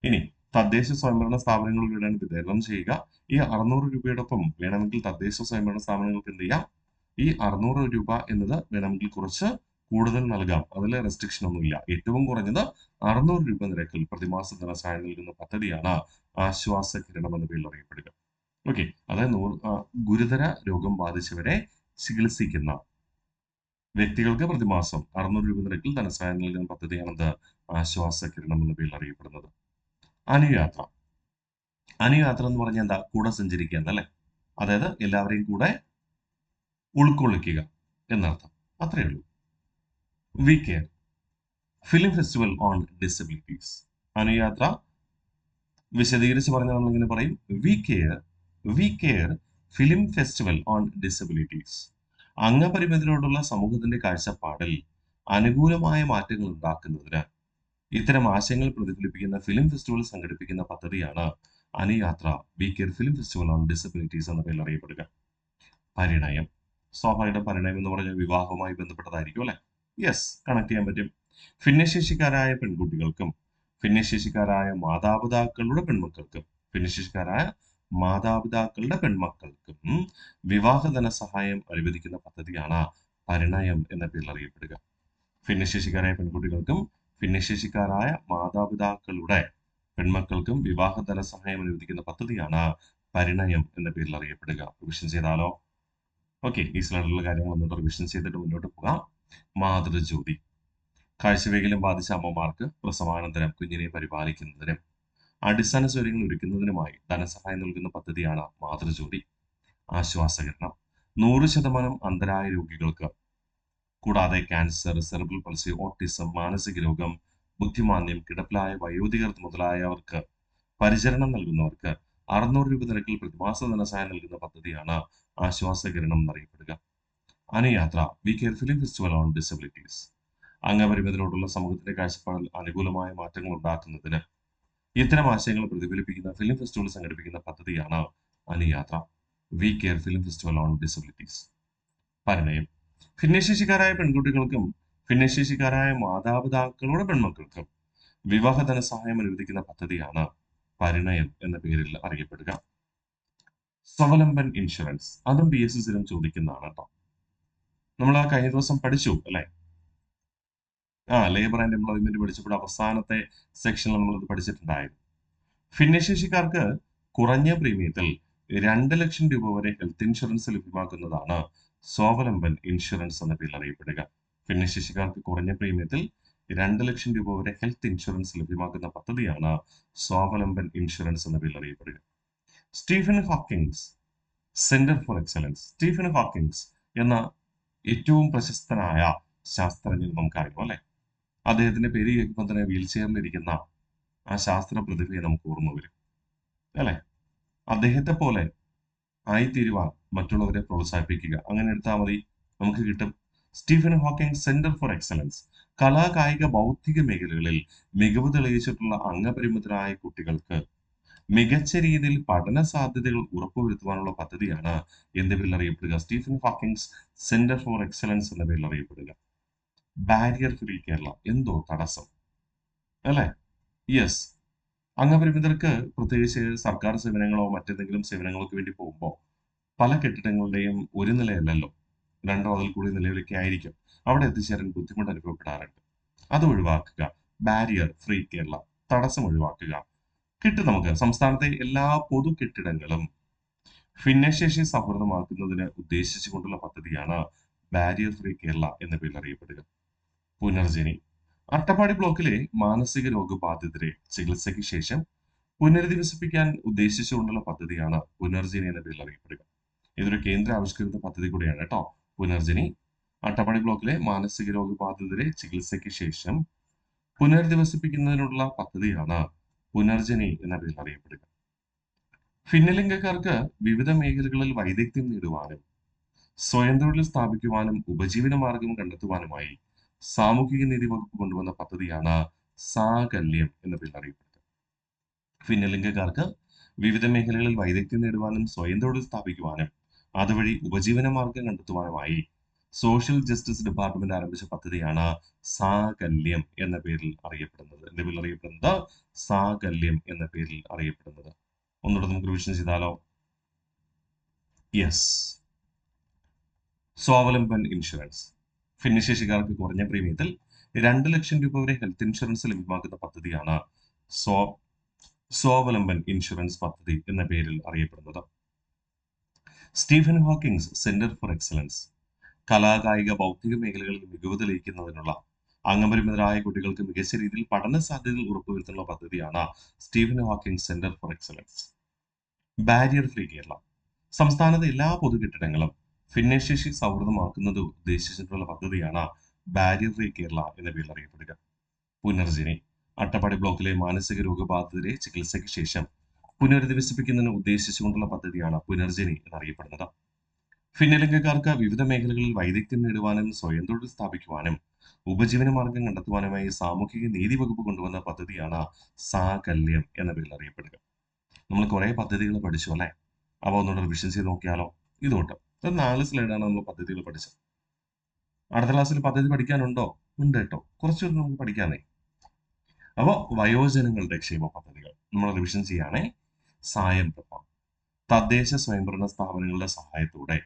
ഇനി തദ്ദേശ സ്വയംഭരണ സ്ഥാപനങ്ങളിലൂടെയാണ് വിതരണം ചെയ്യുക. ഈ 600 രൂപയോടൊപ്പം വേണമെങ്കിൽ തദ്ദേശ സ്വയംഭരണ സ്ഥാപനങ്ങൾക്ക് എന്ത് ചെയ്യാം, ഈ 600 രൂപ എന്നത് വേണമെങ്കിൽ കുറച്ച് കൂടുതൽ നൽകാം. അതിൽ റെസ്ട്രിക്ഷൻ ഒന്നുമില്ല. ഏറ്റവും കുറഞ്ഞത് 600 രൂപ നിരക്കിൽ പ്രതിമാസ ധനസഹായം നൽകുന്ന പദ്ധതിയാണ് ആശ്വാസകിരണം എന്ന പേരിൽ അറിയപ്പെടുക. ഓക്കെ, അതായത് ഗുരുതര രോഗം ബാധിച്ചവരെ ചികിത്സിക്കുന്ന വ്യക്തികൾക്ക് പ്രതിമാസം 600 രൂപ നിരക്കിൽ ധനസഹായം നൽകുന്ന പദ്ധതിയാണത് ആശ്വാസകിരണം എന്ന പേരിൽ അറിയപ്പെടുന്നത്. അനുയാത്ര എന്ന് പറഞ്ഞാൽ എന്താ? കൂടെ സഞ്ചരിക്കുക എന്നല്ലേ? അതായത് എല്ലാവരെയും കൂടെ ഉൾക്കൊള്ളിക്കുക എന്നർത്ഥം. അത്രയേ ഉള്ളൂ. We care film festival on disabilities. Anuyathra വിശദീകരിച്ച് പറഞ്ഞാൽ നമ്മളിങ്ങനെ പറയും, we care film festival on disabilities. അംഗപരിമിതരോടുള്ള സമൂഹത്തിന്റെ കാഴ്ചപ്പാടിൽ അനുകൂലമായ മാറ്റങ്ങൾ ഉണ്ടാക്കുന്നതിന് ഇത്തരം ആശയങ്ങൾ പ്രതിഫലിപ്പിക്കുന്ന ഫിലിം ഫെസ്റ്റിവൽ സംഘടിപ്പിക്കുന്ന പദ്ധതിയാണ് Anuyathra, we care film festival on disabilities എന്ന പേരിൽ അറിയപ്പെടുക. പരിണയം, സ്വാഭാവിക പരിണയം എന്ന് പറഞ്ഞാൽ വിവാഹവുമായി ബന്ധപ്പെട്ടതായിരിക്കും അല്ലെ? യെസ്, കണക്ട് ചെയ്യാൻ പറ്റും. ഭിന്നശേഷിക്കാരായ പെൺകുട്ടികൾക്കും ഭിന്നശേഷിക്കാരായ മാതാപിതാക്കളുടെ പെൺമക്കൾക്കും വിവാഹ ധനസഹായം അനുവദിക്കുന്ന പദ്ധതിയാണ് പരിണയം എന്ന പേരിൽ അറിയപ്പെടുക. ഭിന്നശേഷിക്കാരായ പെൺകുട്ടികൾക്കും ഭിന്നശേഷിക്കാരായ മാതാപിതാക്കളുടെ പെൺമക്കൾക്കും വിവാഹ ധനസഹായം അനുവദിക്കുന്ന പദ്ധതിയാണ് പരിണയം എന്ന പേരിൽ അറിയപ്പെടുക. റിവിഷൻ ചെയ്താലോ? ഓക്കെ, ഈ സ്ലൈഡിലുള്ള കാര്യങ്ങൾ ഒന്നുകൂടെ റിവിഷൻ ചെയ്തിട്ട് മുന്നോട്ട് പോകാം. മാതൃജ്യോതി കാഴ്ചവൈകല്യം ബാധിച്ച അമ്മമാർക്ക് പ്രസവാനന്തരം കുഞ്ഞിനെ പരിപാലിക്കുന്നതിനും അടിസ്ഥാന സൗകര്യങ്ങൾ ഒരുക്കുന്നതിനുമായി ധനസഹായം നൽകുന്ന പദ്ധതിയാണ് മാതൃജ്യോതി. ആശ്വാസകിരണം 100% അന്ധരായ രോഗികൾക്ക്, കൂടാതെ ക്യാൻസർ, സെറിബ്രൽ പൾസി, ഓട്ടിസം, മാനസിക രോഗം, ബുദ്ധിമാന്ദ്യം, കിടപ്പിലായ വയോധികർ മുതലായവർക്ക് പരിചരണം നൽകുന്നവർക്ക് 600 രൂപ നിരക്കിൽ പ്രതിമാസ ധനസഹായം നൽകുന്ന പദ്ധതിയാണ് ആശ്വാസകിരണം എന്നറിയപ്പെടുക. Anuyathra, we care film festival on disabilities. അംഗപരിമിതരോടുള്ള സമൂഹത്തിന്റെ കാഴ്ചപ്പാടിൽ അനുകൂലമായ മാറ്റങ്ങൾ ഉണ്ടാക്കുന്നതിന് ഇത്തരം ആശയങ്ങൾ പ്രതിഫലിപ്പിക്കുന്ന ഫിലിം ഫെസ്റ്റിവൽ സംഘടിപ്പിക്കുന്ന പദ്ധതിയാണ് Anuyathra, we care film festival on disabilities. Parinayam, ഭിന്നശേഷിക്കാരായ പെൺകുട്ടികൾക്കും ഭിന്നശേഷിക്കാരായ മാതാപിതാക്കളുടെ പെൺമക്കൾക്കും വിവാഹ ധനസഹായം അനുവദിക്കുന്ന പദ്ധതിയാണ് പരിണയം എന്ന പേരിൽ അറിയപ്പെടുക. സ്വാവലംബൻ ഇൻഷുറൻസ്, അതും PSC സ്ഥിരം ചോദിക്കുന്നതാണ് കേട്ടോ. നമ്മൾ കഴിഞ്ഞ ദിവസം പഠിച്ചു അല്ലെ? ലേബർ ആൻഡ് എംപ്ലോയ്മെന്റ് പഠിച്ചപ്പോൾ അവസാനത്തെ സെക്ഷനിൽ നമ്മളത് പഠിച്ചിട്ടുണ്ടായിരുന്നു. ഭിന്നശേഷിക്കാർക്ക് കുറഞ്ഞ പ്രീമിയത്തിൽ 2 ലക്ഷം രൂപ വരെ ഹെൽത്ത് ഇൻഷുറൻസ് ലഭ്യമാക്കുന്നതാണ് സ്വാവലംബൻ ഇൻഷുറൻസ് എന്ന പേരിൽ അറിയപ്പെടുക. ഭിന്നശേഷിക്കാർക്ക് കുറഞ്ഞ പ്രീമിയത്തിൽ 2 ലക്ഷം രൂപ വരെ ഹെൽത്ത് ഇൻഷുറൻസ് ലഭ്യമാക്കുന്ന പദ്ധതിയാണ് സ്വാവലംബൻ ഇൻഷുറൻസ് എന്ന പേരിൽ അറിയപ്പെടുക. Stephen Hawkins centre for excellence. Stephen Hawkins എന്ന ഏറ്റവും പ്രശസ്തനായ ശാസ്ത്രജ്ഞൻ നമുക്കറിയാം അല്ലെ? അദ്ദേഹത്തിന്റെ പേര് കേൾക്കുമ്പോൾ തന്നെ വീൽ ചെയറിലിരിക്കുന്ന ആ ശാസ്ത്ര പ്രതിഭയെ നമുക്ക് ഓർമ്മ വരും അല്ലെ? അദ്ദേഹത്തെ പോലെ ആയിത്തീരുവാൻ മറ്റുള്ളവരെ പ്രോത്സാഹിപ്പിക്കുക, അങ്ങനെ എടുത്താൽ മതി, നമുക്ക് കിട്ടും. Stephen Hawking centre for excellence കലാ, കായിക, ബൗദ്ധിക മേഖലകളിൽ മികവ് തെളിയിച്ചിട്ടുള്ള അംഗപരിമിതരായ കുട്ടികൾക്ക് മികച്ച രീതിയിൽ പഠന സാധ്യതകൾ ഉറപ്പുവരുത്തുവാനുള്ള പദ്ധതിയാണ് എന്ത് പേരിൽ അറിയപ്പെടുക? Stephen Hawkings centre for excellence എന്ന പേരിൽ അറിയപ്പെടുക. ബാരിയർ ഫ്രീ കേരള, എന്തോ തടസ്സം അല്ലെ? യെസ്, അംഗപരിമിതർക്ക് പ്രത്യേകിച്ച് സർക്കാർ സേവനങ്ങളോ മറ്റെന്തെങ്കിലും സേവനങ്ങൾക്ക് വേണ്ടി പോകുമ്പോൾ പല കെട്ടിടങ്ങളുടെയും ഒരു നിലയല്ലല്ലോ, 2 അതിൽ കൂടി നിലയിലൊക്കെ ആയിരിക്കും. അവിടെ എത്തിച്ചേരാൻ ബുദ്ധിമുട്ട് അനുഭവപ്പെടാറുണ്ട്. അത് ഒഴിവാക്കുക. ബാരിയർ ഫ്രീ കേരള, തടസ്സം ഒഴിവാക്കുക. കിട്ടും നമുക്ക്. സംസ്ഥാനത്തെ എല്ലാ പൊതു കെട്ടിടങ്ങളും ഭിന്നശേഷി സൗഹൃദമാക്കുന്നതിന് ഉദ്ദേശിച്ചുകൊണ്ടുള്ള പദ്ധതിയാണ് ബാരിയർ ഫ്രീ കേരള എന്ന പേരിൽ അറിയപ്പെടുക. പുനർജനി അട്ടപ്പാടി ബ്ലോക്കിലെ മാനസിക രോഗബാധിതരെ ചികിത്സയ്ക്ക് ശേഷം പുനരധിവസിപ്പിക്കാൻ ഉദ്ദേശിച്ചുകൊണ്ടുള്ള പദ്ധതിയാണ് പുനർജനി എന്ന പേരിൽ അറിയപ്പെടുക. ഇതൊരു കേന്ദ്ര ആവിഷ്കൃത പദ്ധതി കൂടിയാണ് കേട്ടോ. പുനർജനി അട്ടപ്പാടി ബ്ലോക്കിലെ മാനസിക രോഗബാധിതരെ ചികിത്സയ്ക്ക് ശേഷം പുനരധിവസിപ്പിക്കുന്നതിനുള്ള പദ്ധതിയാണ് പുനർജനി എന്ന പേരിൽ അറിയപ്പെടുക. ഭിന്നലിംഗക്കാർക്ക് വിവിധ മേഖലകളിൽ വൈദഗ്ധ്യം നേടുവാനും സ്വയം തൊഴിൽ സ്ഥാപിക്കുവാനും ഉപജീവന മാർഗം കണ്ടെത്തുവാനുമായി സാമൂഹിക നീതി വകുപ്പ് കൊണ്ടുവന്ന പദ്ധതിയാണ് സാകല്യം എന്ന പേരിൽ അറിയപ്പെടുക. ഭിന്നലിംഗക്കാർക്ക് വിവിധ മേഖലകളിൽ വൈദഗ്ധ്യം നേടുവാനും സ്വയം തൊഴിൽ സ്ഥാപിക്കുവാനും അതുവഴി ഉപജീവന മാർഗം കണ്ടെത്തുവാനുമായി സോഷ്യൽ ജസ്റ്റിസ് ഡിപ്പാർട്ട്മെന്റ് ആരംഭിച്ച പദ്ധതിയാണ് സാകല്യം എന്ന പേരിൽ അറിയപ്പെടുന്നത്. എന്റെ പേരിൽ അറിയപ്പെടുന്നത് സാകല്യം എന്ന പേരിൽ അറിയപ്പെടുന്നത്. ഒന്നുകൂടെ നമുക്ക് റിവിഷൻ ചെയ്താലോ? Yes, Swavalamban insurance. ഭിന്നശേഷിക്കാർക്ക് കുറഞ്ഞ പ്രീമിയത്തിൽ 2 ലക്ഷം രൂപ വരെ ഹെൽത്ത് ഇൻഷുറൻസ് ലഭ്യമാക്കുന്ന പദ്ധതിയാണ് സ്വാവലംബൻ ഇൻഷുറൻസ് പദ്ധതി എന്ന പേരിൽ അറിയപ്പെടുന്നത്. Stephen Hawkings centre for excellence. കലാകായിക ബൗദ്ധിക മേഖലകളിൽ മികവ് തെളിയിക്കുന്നതിനുള്ള അംഗപരിമിതരായ കുട്ടികൾക്ക് മികച്ച രീതിയിൽ പഠന സാധ്യതകൾ ഉറപ്പുവരുത്തുന്ന പദ്ധതിയാണ് Stephen Hawkings centre for excellence. Barrier free Kerala. സംസ്ഥാനത്തെ എല്ലാ പൊതുകെട്ടിടങ്ങളും ഭിന്നശേഷി സൗഹൃദമാക്കുന്നത് ഉദ്ദേശിച്ചിട്ടുള്ള പദ്ധതിയാണ് ബാരിയർ ഫ്രീ കേരള എന്ന പേരിൽ അറിയപ്പെടുക. പുനർജനി അട്ടപ്പാടി ബ്ലോക്കിലെ മാനസിക രോഗബാധിതരെ ചികിത്സയ്ക്ക് ശേഷം പുനരധിവസിപ്പിക്കുന്നതിന് ഉദ്ദേശിച്ചുകൊണ്ടുള്ള പദ്ധതിയാണ് പുനർജനി എന്നറിയപ്പെടുന്നത്. ഭിന്നലിംഗക്കാർക്ക് വിവിധ മേഖലകളിൽ വൈദഗ്ധ്യം നേടുവാനും സ്വയം തൊഴിൽ സ്ഥാപിക്കുവാനും ഉപജീവന മാർഗം കണ്ടെത്തുവാനുമായി സാമൂഹിക നീതി വകുപ്പ് കൊണ്ടുവന്ന പദ്ധതിയാണ് സാകല്യം എന്ന പേരിൽ അറിയപ്പെടുക. നമ്മൾ കുറെ പദ്ധതികൾ പഠിച്ചു അല്ലെ? അപ്പൊ ഒന്നുകൂടെ റിവിഷൻ ചെയ്ത് നോക്കിയാലോ? ഇതുകൊണ്ട് 4 സ്ലൈഡാണ് നമ്മൾ പദ്ധതികൾ പഠിച്ചത്. അടുത്ത ക്ലാസ്സിൽ പദ്ധതി പഠിക്കാനുണ്ടോ? ഉണ്ട് കേട്ടോ, കുറച്ചുകൂടി നമുക്ക് പഠിക്കാനേ. അപ്പോൾ വയോജനങ്ങളുടെ ക്ഷേമ പദ്ധതികൾ നമ്മൾ റിവിഷൻ ചെയ്യാനേ. സായം പ്രഭ തദ്ദേശ സ്വയംഭരണ സ്ഥാപനങ്ങളുടെ സഹായത്തോടെ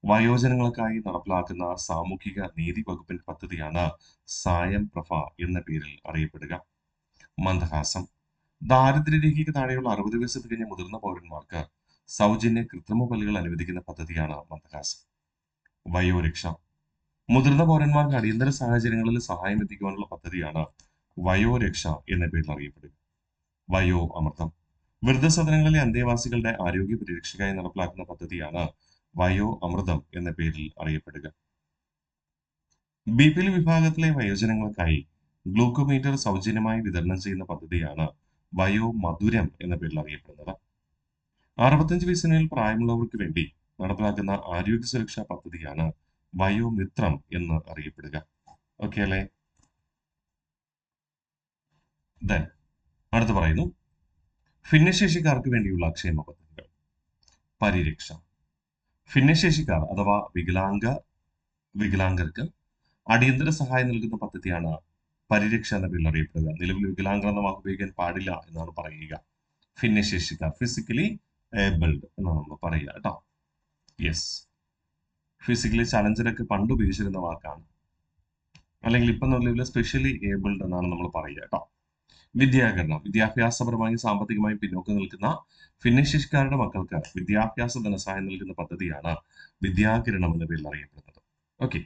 വയോജനങ്ങൾക്കായി നടപ്പിലാക്കുന്ന സാമൂഹിക നീതി വകുപ്പിന്റെ പദ്ധതിയാണ് സായം പ്രഭ എന്ന പേരിൽ അറിയപ്പെടുക. മന്ദഹാസം ദാരിദ്ര്യരേഖയ്ക്ക് താഴെയുള്ള 60 വയസ്സ് തികഞ്ഞ മുതിർന്ന പൗരന്മാർക്ക് സൗജന്യ കൃത്രിമ പല്ലുകൾ അനുവദിക്കുന്ന പദ്ധതിയാണ് മന്ദഹാസം. വയോരക്ഷ മുതിർന്ന പൗരന്മാർക്ക് അടിയന്തര സാഹചര്യങ്ങളിൽ സഹായം എത്തിക്കുവാനുള്ള പദ്ധതിയാണ് വയോരക്ഷ എന്ന പേരിൽ അറിയപ്പെടുക. വയോ അമൃതം വൃദ്ധസദനങ്ങളിലെ അന്തേവാസികളുടെ ആരോഗ്യ പരിരക്ഷയ്ക്കായി നടപ്പിലാക്കുന്ന പദ്ധതിയാണ് വയോ അമൃതം എന്ന പേരിൽ അറിയപ്പെടുക. BPL വിഭാഗത്തിലെ വയോജനങ്ങൾക്കായി ഗ്ലൂക്കോമീറ്റർ സൗജന്യമായി വിതരണം ചെയ്യുന്ന പദ്ധതിയാണ് വയോ മധുരം എന്ന പേരിൽ അറിയപ്പെടുന്നത്. 65 വയസ്സിന് മേൽ പ്രായമുള്ളവർക്ക് വേണ്ടി നടപ്പിലാക്കുന്ന ആരോഗ്യ സുരക്ഷാ പദ്ധതിയാണ് വയോമിത്രം എന്ന് അറിയപ്പെടുക. ഓക്കെ അല്ലേ? ദെൻ അടുത്ത് പറയുന്നു ഭിന്നശേഷിക്കാർക്ക് വേണ്ടിയുള്ള ക്ഷേമ പദ്ധതികൾ. പരിരക്ഷ ഭിന്നശേഷിക്കാർ അഥവാ വികലാംഗർക്ക് അടിയന്തര സഹായം നൽകുന്ന പദ്ധതിയാണ് പരിരക്ഷ എന്ന പേരിൽ അറിയപ്പെടുക. നിലവിൽ വികലാംഗർ എന്ന വാക്ക് ഉപയോഗിക്കാൻ പാടില്ല എന്നാണ് പറയുക. ഭിന്നശേഷിക്കാർ ഫിസിക്കലി ഏബിൾഡ് എന്നാണ് നമ്മൾ പറയുക കേട്ടോ. യെസ്, ഫിസിക്കലി ചലഞ്ചരൊക്കെ പണ്ട് ഉപയോഗിച്ചിരുന്ന വാക്കാണ്, അല്ലെങ്കിൽ ഇപ്പം നിലവിൽ സ്പെഷ്യലി ഏബിൾഡ് എന്നാണ് നമ്മൾ പറയുക കേട്ടോ. വിദ്യാകരണം വിദ്യാഭ്യാസപരമായും സാമ്പത്തികമായും പിന്നോക്കം നിൽക്കുന്ന ഭിന്നശേഷിക്കാരുടെ മക്കൾക്ക് വിദ്യാഭ്യാസ ധനസഹായം നൽകുന്ന പദ്ധതിയാണ് വിദ്യാകിരണം എന്ന പേരിൽ അറിയപ്പെടുന്നത്. ഓക്കെ,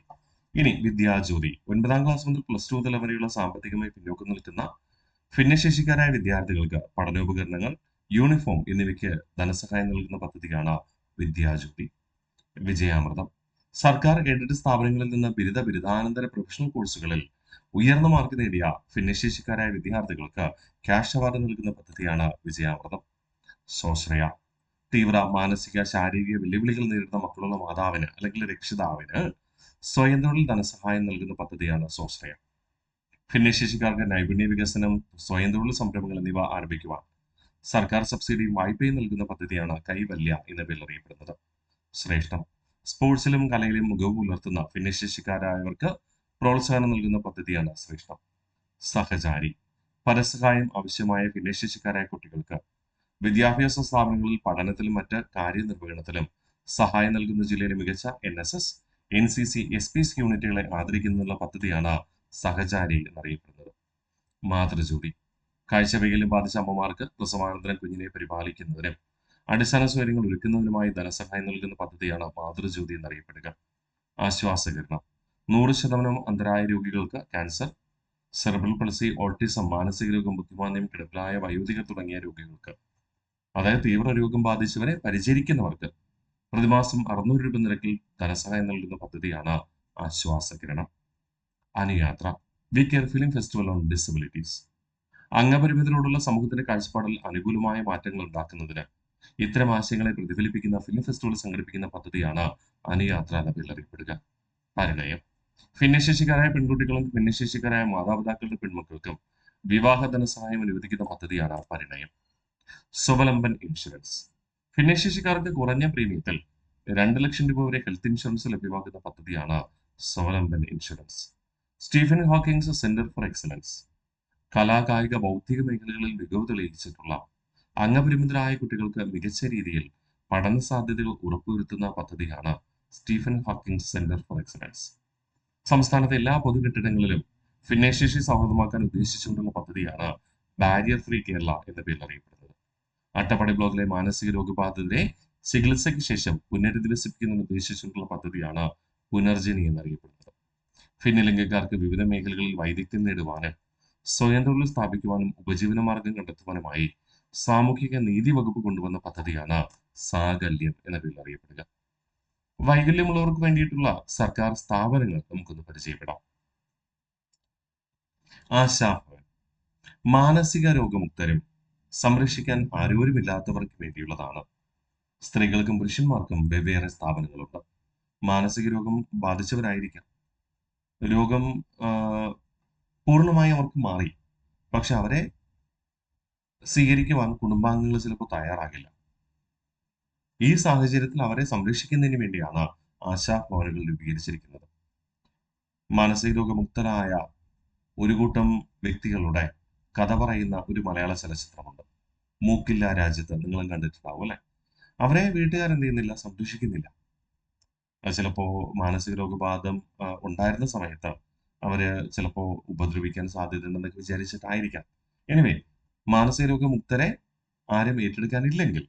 ഇനി വിദ്യാജ്യോതി 9ാം ക്ലാസ് മുതൽ +2 തലം വരെയുള്ള സാമ്പത്തികമായി പിന്നോക്കം നിൽക്കുന്ന ഭിന്നശേഷിക്കാരായ വിദ്യാർത്ഥികൾക്ക് പഠനോപകരണങ്ങൾ, യൂണിഫോം എന്നിവയ്ക്ക് ധനസഹായം നൽകുന്ന പദ്ധതിയാണ് വിദ്യാജ്യോതി. വിജയാമൃതം സർക്കാർ എയ്ഡഡ് സ്ഥാപനങ്ങളിൽ നിന്ന് ബിരുദാനന്തര പ്രൊഫഷണൽ കോഴ്സുകളിൽ ഉയർന്ന മാർക്ക് നേടിയ ഭിന്നശേഷിക്കാരായ വിദ്യാർത്ഥികൾക്ക് ക്യാഷ് അവാർഡ് നൽകുന്ന പദ്ധതിയാണ് വിജയാമൃതം. സ്വാശ്രയ തീവ്ര മാനസിക ശാരീരിക വെല്ലുവിളികൾ നേരിടുന്ന മക്കളുള്ള മാതാവിന് അല്ലെങ്കിൽ രക്ഷിതാവിന് സ്വയം തൊഴിൽ ധനസഹായം നൽകുന്ന പദ്ധതിയാണ് സ്വാശ്രയ. ഭിന്നശേഷിക്കാർക്ക് നൈപുണ്യ വികസനം, സ്വയം തൊഴിൽ സംരംഭങ്ങൾ എന്നിവ ആരംഭിക്കുവാൻ സർക്കാർ സബ്സിഡിയും വായ്പയും നൽകുന്ന പദ്ധതിയാണ് കൈവല്യ എന്ന പേരിൽ അറിയപ്പെടുന്നത്. ശ്രേഷ്ഠം സ്പോർട്സിലും കലയിലും മികവ് പുലർത്തുന്ന ഭിന്നശേഷിക്കാരായവർക്ക് പ്രോത്സാഹനം നൽകുന്ന പദ്ധതിയാണ് ശ്രേഷ്ഠം. സഹചാരി പരസഹായം ആവശ്യമായ ഭിന്നശേഷിക്കാരായ കുട്ടികൾക്ക് വിദ്യാഭ്യാസ സ്ഥാപനങ്ങളിൽ പഠനത്തിലും മറ്റ് കാര്യനിർവഹണത്തിലും സഹായം നൽകുന്ന ജില്ലയിലെ മികച്ച NSS, NCC, SPC യൂണിറ്റുകളെ ആദരിക്കുന്നതിനുള്ള പദ്ധതിയാണ് സഹചാരി എന്നറിയപ്പെടുന്നത്. മാതൃജ്യോതി കാഴ്ചവൈകല്യം ബാധിച്ച അമ്മമാർക്ക് പ്രസവാനന്തരം കുഞ്ഞിനെ പരിപാലിക്കുന്നതിനും അടിസ്ഥാന സൗകര്യങ്ങൾ ഒരുക്കുന്നതിനുമായി ധനസഹായം നൽകുന്ന പദ്ധതിയാണ് മാതൃജ്യോതി എന്നറിയപ്പെടുക. ആശ്വാസകിരണം. 100% അന്ധരായ രോഗികൾക്ക് ക്യാൻസർ, സെറിബ്രൽ പൾസി, ഓട്ടിസം, മാനസിക രോഗം, ബുദ്ധിമാന്ദ്യം, കിടപ്പിലായ വയോധികർ തുടങ്ങിയ രോഗികൾക്ക്, അതായത് തീവ്ര രോഗം ബാധിച്ചവരെ പരിചരിക്കുന്നവർക്ക് പ്രതിമാസം 600 രൂപ നിരക്കിൽ ധനസഹായം നൽകുന്ന പദ്ധതിയാണ് Aswasakiranam. Anuyathra. We care film festival on disabilities. അംഗപരിമിതരോടുള്ള സമൂഹത്തിന്റെ കാഴ്ചപ്പാടിൽ അനുകൂലമായ മാറ്റങ്ങൾ ഉണ്ടാക്കുന്നതിന് ഇത്തരം ആശയങ്ങളെ പ്രതിഫലിപ്പിക്കുന്ന ഫിലിം ഫെസ്റ്റിവൽ സംഘടിപ്പിക്കുന്ന പദ്ധതിയാണ് അനുയാത്ര എന്ന പേരിൽ അറിയപ്പെടുക. പരിണയം. ഭിന്നശേഷിക്കാരായ പെൺകുട്ടികളും ഭിന്നശേഷിക്കാരായ മാതാപിതാക്കളുടെ പെൺമക്കൾക്കും വിവാഹ ധനസഹായം അനുവദിക്കുന്ന പദ്ധതിയാണ് പരിണയം. സ്വവലംബൻ ഇൻഷുറൻസ്. ഭിന്നശേഷിക്കാർക്ക് കുറഞ്ഞ പ്രീമിയത്തിൽ 2 ലക്ഷം രൂപ വരെ ഹെൽത്ത് ഇൻഷുറൻസ് ലഭ്യമാക്കുന്ന പദ്ധതിയാണ് Swavalamban insurance. Stephen Hawkings centre for excellence. കലാ, കായിക, ബൗദ്ധിക മേഖലകളിൽ മികവ് തെളിയിച്ചിട്ടുള്ള അംഗപരിമിതരായ കുട്ടികൾക്ക് മികച്ച രീതിയിൽ പഠന സാധ്യതകൾ ഉറപ്പുവരുത്തുന്ന പദ്ധതിയാണ് Stephen Hawkings centre for excellence. സംസ്ഥാനത്തെ എല്ലാ പൊതുകെട്ടിടങ്ങളിലും ഭിന്നശേഷി സൗഹൃദമാക്കാൻ ഉദ്ദേശിച്ചുകൊണ്ടുള്ള പദ്ധതിയാണ് ബാരിയർ ഫ്രീ കേരള എന്ന പേരിൽ അറിയപ്പെടുന്നത്. അട്ടപ്പാടി ബ്ലോക്കിലെ മാനസിക രോഗബാധിതരെ ചികിത്സയ്ക്ക് ശേഷം പുനരധിവസിപ്പിക്കുന്നതിന് ഉദ്ദേശിച്ചുകൊണ്ടുള്ള പദ്ധതിയാണ് പുനർജനി എന്നറിയപ്പെടുന്നത്. ഭിന്നലിംഗക്കാർക്ക് വിവിധ മേഖലകളിൽ വൈദഗ്ധ്യം നേടുവാനും സ്വയം തൊഴിൽ സ്ഥാപിക്കുവാനും ഉപജീവന മാർഗം കണ്ടെത്തുവാനുമായി സാമൂഹിക നീതി വകുപ്പ് കൊണ്ടുവന്ന പദ്ധതിയാണ് സാകല്യം എന്ന പേരിൽ അറിയപ്പെടുക. വൈകല്യമുള്ളവർക്ക് വേണ്ടിയിട്ടുള്ള സർക്കാർ സ്ഥാപനങ്ങൾ നമുക്കൊന്ന് പരിചയപ്പെടാം. ആശാഭവൻ. മാനസിക രോഗമുക്തരും സംരക്ഷിക്കാൻ ആരോരുമില്ലാത്തവർക്ക് വേണ്ടിയുള്ളതാണ്. സ്ത്രീകൾക്കും പുരുഷന്മാർക്കും വെവ്വേറെ സ്ഥാപനങ്ങളുണ്ട്. മാനസിക രോഗം ബാധിച്ചവരായിരിക്കാം, രോഗം പൂർണ്ണമായി അവർക്ക് മാറി, പക്ഷെ അവരെ സ്വീകരിക്കുവാൻ കുടുംബാംഗങ്ങൾ ചിലപ്പോൾ തയ്യാറാകില്ല. ഈ സാഹചര്യത്തിൽ അവരെ സംരക്ഷിക്കുന്നതിന് വേണ്ടിയാണ് ആശാഭവനുകൾ രൂപീകരിച്ചിരിക്കുന്നത്. മാനസിക രോഗമുക്തരായ ഒരു കൂട്ടം വ്യക്തികളുടെ കഥ പറയുന്ന ഒരു മലയാള ചലച്ചിത്രമുണ്ട്, മൂക്കില്ല രാജ്യത്ത്. നിങ്ങളും കണ്ടിട്ടുണ്ടാവും അല്ലെ? അവരെ വീട്ടുകാരെന്ത് ചെയ്യുന്നില്ല, സംരക്ഷിക്കുന്നില്ല. ചിലപ്പോ മാനസിക രോഗബാധം ഉണ്ടായിരുന്ന സമയത്ത് അവര് ചിലപ്പോ ഉപദ്രവിക്കാൻ സാധ്യതയുണ്ടെന്നൊക്കെ വിചാരിച്ചിട്ടായിരിക്കാം. എനിവേ, മാനസിക രോഗമുക്തരെ ആരും ഏറ്റെടുക്കാനില്ലെങ്കിൽ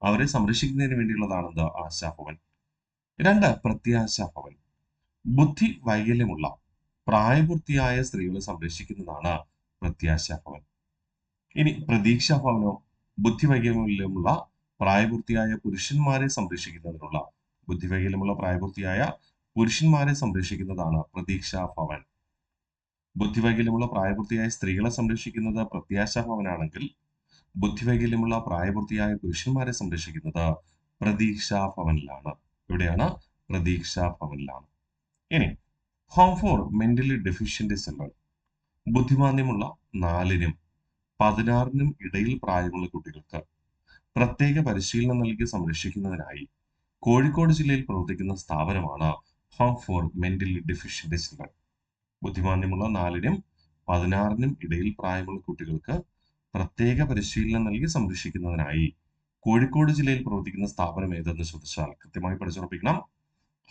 അവരെ സംരക്ഷിക്കുന്നതിന് വേണ്ടിയുള്ളതാണ് എന്ത് ആശാഭവൻ. 2, പ്രത്യാശാഭവൻ. ബുദ്ധി വൈകല്യമുള്ള പ്രായപൂർത്തിയായ സ്ത്രീകളെ സംരക്ഷിക്കുന്നതാണ് പ്രത്യാശാഭവൻ. ഇനി പ്രതീക്ഷാഭവനോ, ബുദ്ധി വൈകല്യമുള്ള പ്രായപൂർത്തിയായ പുരുഷന്മാരെ സംരക്ഷിക്കുന്നതിനുള്ള പ്രതീക്ഷാഭവൻ. ബുദ്ധിവൈകല്യമുള്ള പ്രായപൂർത്തിയായ സ്ത്രീകളെ സംരക്ഷിക്കുന്നത് പ്രത്യാശാഭവനാണെങ്കിൽ ബുദ്ധിവൈകല്യമുള്ള പ്രായപൂർത്തിയായ പുരുഷന്മാരെ സംരക്ഷിക്കുന്നത് പ്രതീക്ഷാഭവനിലാണ്. എവിടെയാണ്? പ്രതീക്ഷാഭവനിലാണ്. ഇനി home for mentally deficient children. ബുദ്ധിമാന്ദ്യമുള്ള 4-നും 16-നും ഇടയിൽ പ്രായമുള്ള കുട്ടികൾക്ക് പ്രത്യേക പരിശീലനം നൽകി സംരക്ഷിക്കുന്നതിനായി കോഴിക്കോട് ജില്ലയിൽ പ്രവർത്തിക്കുന്ന സ്ഥാപനമാണ് home for mentally deficient children. ബുദ്ധിമാന്ദ്യമുള്ള 4-നും 16-നും ഇടയിൽ പ്രായമുള്ള കുട്ടികൾക്ക് പ്രത്യേക പരിശീലനം നൽകി സംരക്ഷിക്കുന്നതിനായി കോഴിക്കോട് ജില്ലയിൽ പ്രവർത്തിക്കുന്ന സ്ഥാപനം ഏതെന്ന് ചോദിച്ചാൽ കൃത്യമായി പഠിച്ചുറപ്പിക്കണം.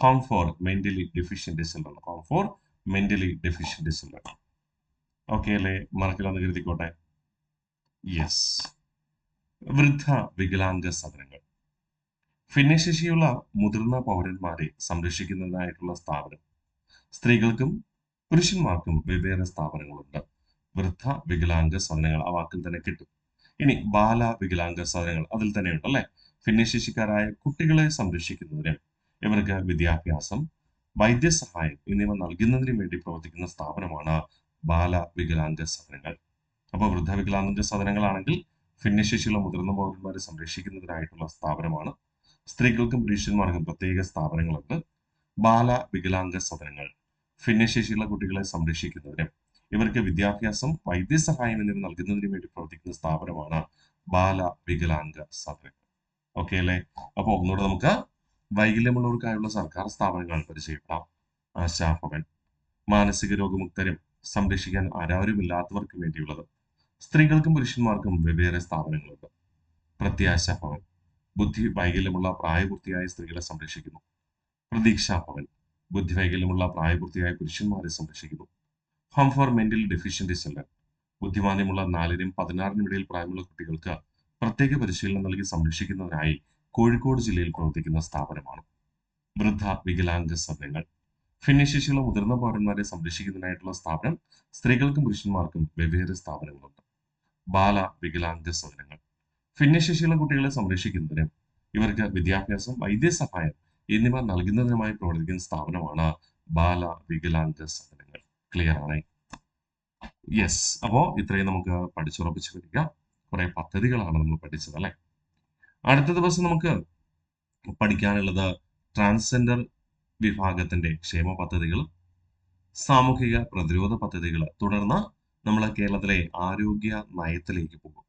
Home for mentally deficient children. Home for mentally deficient children. Okay അല്ലേ? മറക്കില്ലെന്ന് കരുതിക്കോട്ടെ. യെസ്. വൃദ്ധ വികലാംഗ സദനങ്ങൾ. ഭിന്നശേഷിയുള്ള മുതിർന്ന പൗരന്മാരെ സംരക്ഷിക്കുന്നതിനായിട്ടുള്ള സ്ഥാപനം. സ്ത്രീകൾക്കും പുരുഷന്മാർക്കും വെവ്വേറെ സ്ഥാപനങ്ങളുണ്ട്. വൃദ്ധ വികലാംഗ സദനങ്ങൾ, ആ വാക്കിൽ തന്നെ കിട്ടും. ഇനി ബാല വികലാംഗ സദനങ്ങൾ, അതിൽ തന്നെയുണ്ട് അല്ലെ? ഭിന്നശേഷിക്കാരായ കുട്ടികളെ സംരക്ഷിക്കുന്നതിന്, ഇവർക്ക് വിദ്യാഭ്യാസം, വൈദ്യസഹായം എന്നിവ നൽകുന്നതിന് വേണ്ടി പ്രവർത്തിക്കുന്ന സ്ഥാപനമാണ് ബാല വികലാംഗ സദനങ്ങൾ. അപ്പോൾ വൃദ്ധ വികലാംഗ സദനങ്ങളാണെങ്കിൽ ഭിന്നശേഷിയുള്ള മുതിർന്ന പൗരന്മാരെ സംരക്ഷിക്കുന്നതിനായിട്ടുള്ള സ്ഥാപനമാണ്. സ്ത്രീകൾക്കും പുരുഷന്മാർക്കും പ്രത്യേക സ്ഥാപനങ്ങളുണ്ട്. ബാല വികലാംഗ സദനങ്ങൾ ഭിന്നശേഷിയുള്ള കുട്ടികളെ സംരക്ഷിക്കുന്നതിനും ഇവർക്ക് വിദ്യാഭ്യാസം, വൈദ്യസഹായം എന്നിവ നൽകുന്നതിന് വേണ്ടി പ്രവർത്തിക്കുന്ന സ്ഥാപനമാണ് ബാല വികലാംഗ സദനങ്ങൾ. ഓക്കെ അല്ലേ? അപ്പോൾ ഒന്നുകൂടെ നമുക്ക് വൈകല്യമുള്ളവർക്കായുള്ള സർക്കാർ സ്ഥാപനങ്ങൾ പരിചയപ്പെടാം. ആശാഭവൻ. മാനസിക രോഗമുക്തരും സംരക്ഷിക്കാൻ ആരാരുമില്ലാത്തവർക്ക് വേണ്ടിയുള്ളത്. സ്ത്രീകൾക്കും പുരുഷന്മാർക്കും വെവ്വേറെ സ്ഥാപനങ്ങളുണ്ട്. പ്രത്യാശാഭവൻ. ബുദ്ധി വൈകല്യമുള്ള പ്രായപൂർത്തിയായ സ്ത്രീകളെ സംരക്ഷിക്കുന്നു. പ്രതീക്ഷാഭവൻ. ബുദ്ധി വൈകല്യമുള്ള പ്രായപൂർത്തിയായ പുരുഷന്മാരെ സംരക്ഷിക്കുന്നു. Home for mentally deficient children. ബുദ്ധിമാന്ദ്യമുള്ള 4-നും 16-നും ഇടയിൽ പ്രായമുള്ള കുട്ടികൾക്ക് പ്രത്യേക പരിശീലനം നൽകി സംരക്ഷിക്കുന്നതിനായി കോഴിക്കോട് ജില്ലയിൽ പ്രവർത്തിക്കുന്ന സ്ഥാപനമാണ്. വൃദ്ധ വികലാംഗ സദനങ്ങൾ. ഭിന്നശേഷിയുള്ള മുതിർന്ന പൗരന്മാരെ സംരക്ഷിക്കുന്നതിനായിട്ടുള്ള സ്ഥാപനം സ്ത്രീകൾക്കും പുരുഷന്മാർക്കും വെവ്വേറെ സ്ഥാപനങ്ങളുണ്ട്. ബാല വികലാംഗ സദനങ്ങൾ. ഭിന്നശേഷിയുള്ള കുട്ടികളെ സംരക്ഷിക്കുന്നതിനും ഇവർക്ക് വിദ്യാഭ്യാസം, വൈദ്യസഹായം എന്നിവ നൽകുന്നതിനുമായി പ്രവർത്തിക്കുന്ന സ്ഥാപനമാണ് ബാല വികലാംഗ സദനങ്ങൾ. ക്ലിയർ ആണ്? യെസ്. അപ്പോ ഇത്രയും നമുക്ക് പഠിച്ചുറപ്പിച്ച് വരിക. കുറെ പദ്ധതികളാണ് നമ്മൾ പഠിച്ചത് അല്ലെ. അടുത്ത ദിവസം നമുക്ക് പഠിക്കാനുള്ളത് ട്രാൻസ്ജെൻഡർ വിഭാഗത്തിന്റെ ക്ഷേമ പദ്ധതികൾ, സാമൂഹിക പ്രതിരോധ പദ്ധതികൾ. തുടർന്ന് നമ്മൾ കേരളത്തിലെ ആരോഗ്യ നയത്തിലേക്ക് പോകും.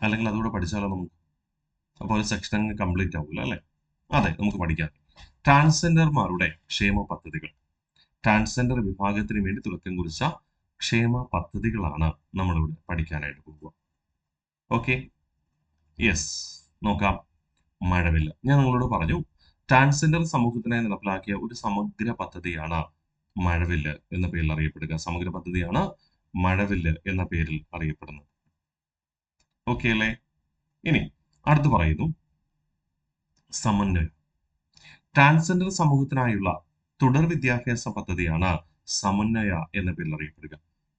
അല്ലെങ്കിൽ അതുകൂടെ പഠിച്ചാലോ നമുക്ക്? അപ്പോൾ ഒരു സെക്ഷൻ അങ്ങ് കംപ്ലീറ്റ് ആവില്ല അല്ലെ. അതെ, നമുക്ക് പഠിക്കാം. ട്രാൻസ്ജെൻഡർമാരുടെ ക്ഷേമ പദ്ധതികൾ. ട്രാൻസ്ജെൻഡർ വിഭാഗത്തിന് വേണ്ടി തുടക്കം കുറിച്ച ക്ഷേമ പദ്ധതികളാണ് നമ്മളിവിടെ പഠിക്കാനായിട്ട് പോകുക. Okay, yes. നോക്കാം. മഴവില്ല്. ഞാൻ നിങ്ങളോട് പറഞ്ഞു, ട്രാൻസ്ജെൻഡർ സമൂഹത്തിനായി നടപ്പിലാക്കിയ ഒരു സമഗ്ര പദ്ധതിയാണ് മഴവില്ല് എന്ന പേരിൽ അറിയപ്പെടുക. സമഗ്ര പദ്ധതിയാണ് മഴവില്ല് എന്ന പേരിൽ അറിയപ്പെടുന്നത്. ഓക്കെ അല്ലേ? ഇനി അടുത്ത് പറയുന്നു സമന്വയം. ട്രാൻസ്ജെൻഡർ സമൂഹത്തിനായുള്ള തുടർ വിദ്യാഭ്യാസ പദ്ധതിയാണ് സമന്വയ എന്ന പേരിൽ അറിയപ്പെടുക.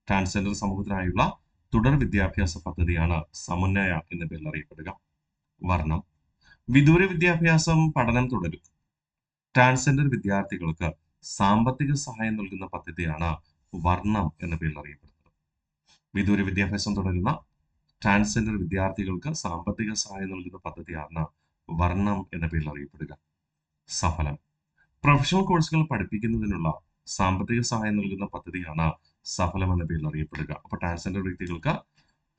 ട്രാൻസ്ജെൻഡർ സമൂഹത്തിനായുള്ള തുടർ വിദ്യാഭ്യാസ പദ്ധതിയാണ് സമന്വയ എന്ന പേരിൽ അറിയപ്പെടുക. വർണ്ണം. വിദൂര വിദ്യാഭ്യാസം പഠനം തുടരും. ട്രാൻസ്ജെൻഡർ വിദ്യാർത്ഥികൾക്ക് സാമ്പത്തിക സഹായം നൽകുന്ന പദ്ധതിയാണ് വർണ്ണം എന്ന പേരിൽ അറിയപ്പെടുന്നത്. വിദൂര വിദ്യാഭ്യാസം തുടരുന്ന ട്രാൻസ്ജെൻഡർ വിദ്യാർത്ഥികൾക്ക് സാമ്പത്തിക സഹായം നൽകുന്ന പദ്ധതിയാണ് വർണ്ണം എന്ന പേരിൽ അറിയപ്പെടുക. സഫലം. പ്രൊഫഷണൽ കോഴ്സുകൾ പഠിപ്പിക്കുന്നതിനുള്ള സാമ്പത്തിക സഹായം നൽകുന്ന പദ്ധതിയാണ് സഫലം എന്ന പേരിൽ അറിയപ്പെടുക. അപ്പൊ ട്രാൻസ്ജെൻഡർ വ്യക്തികൾക്ക്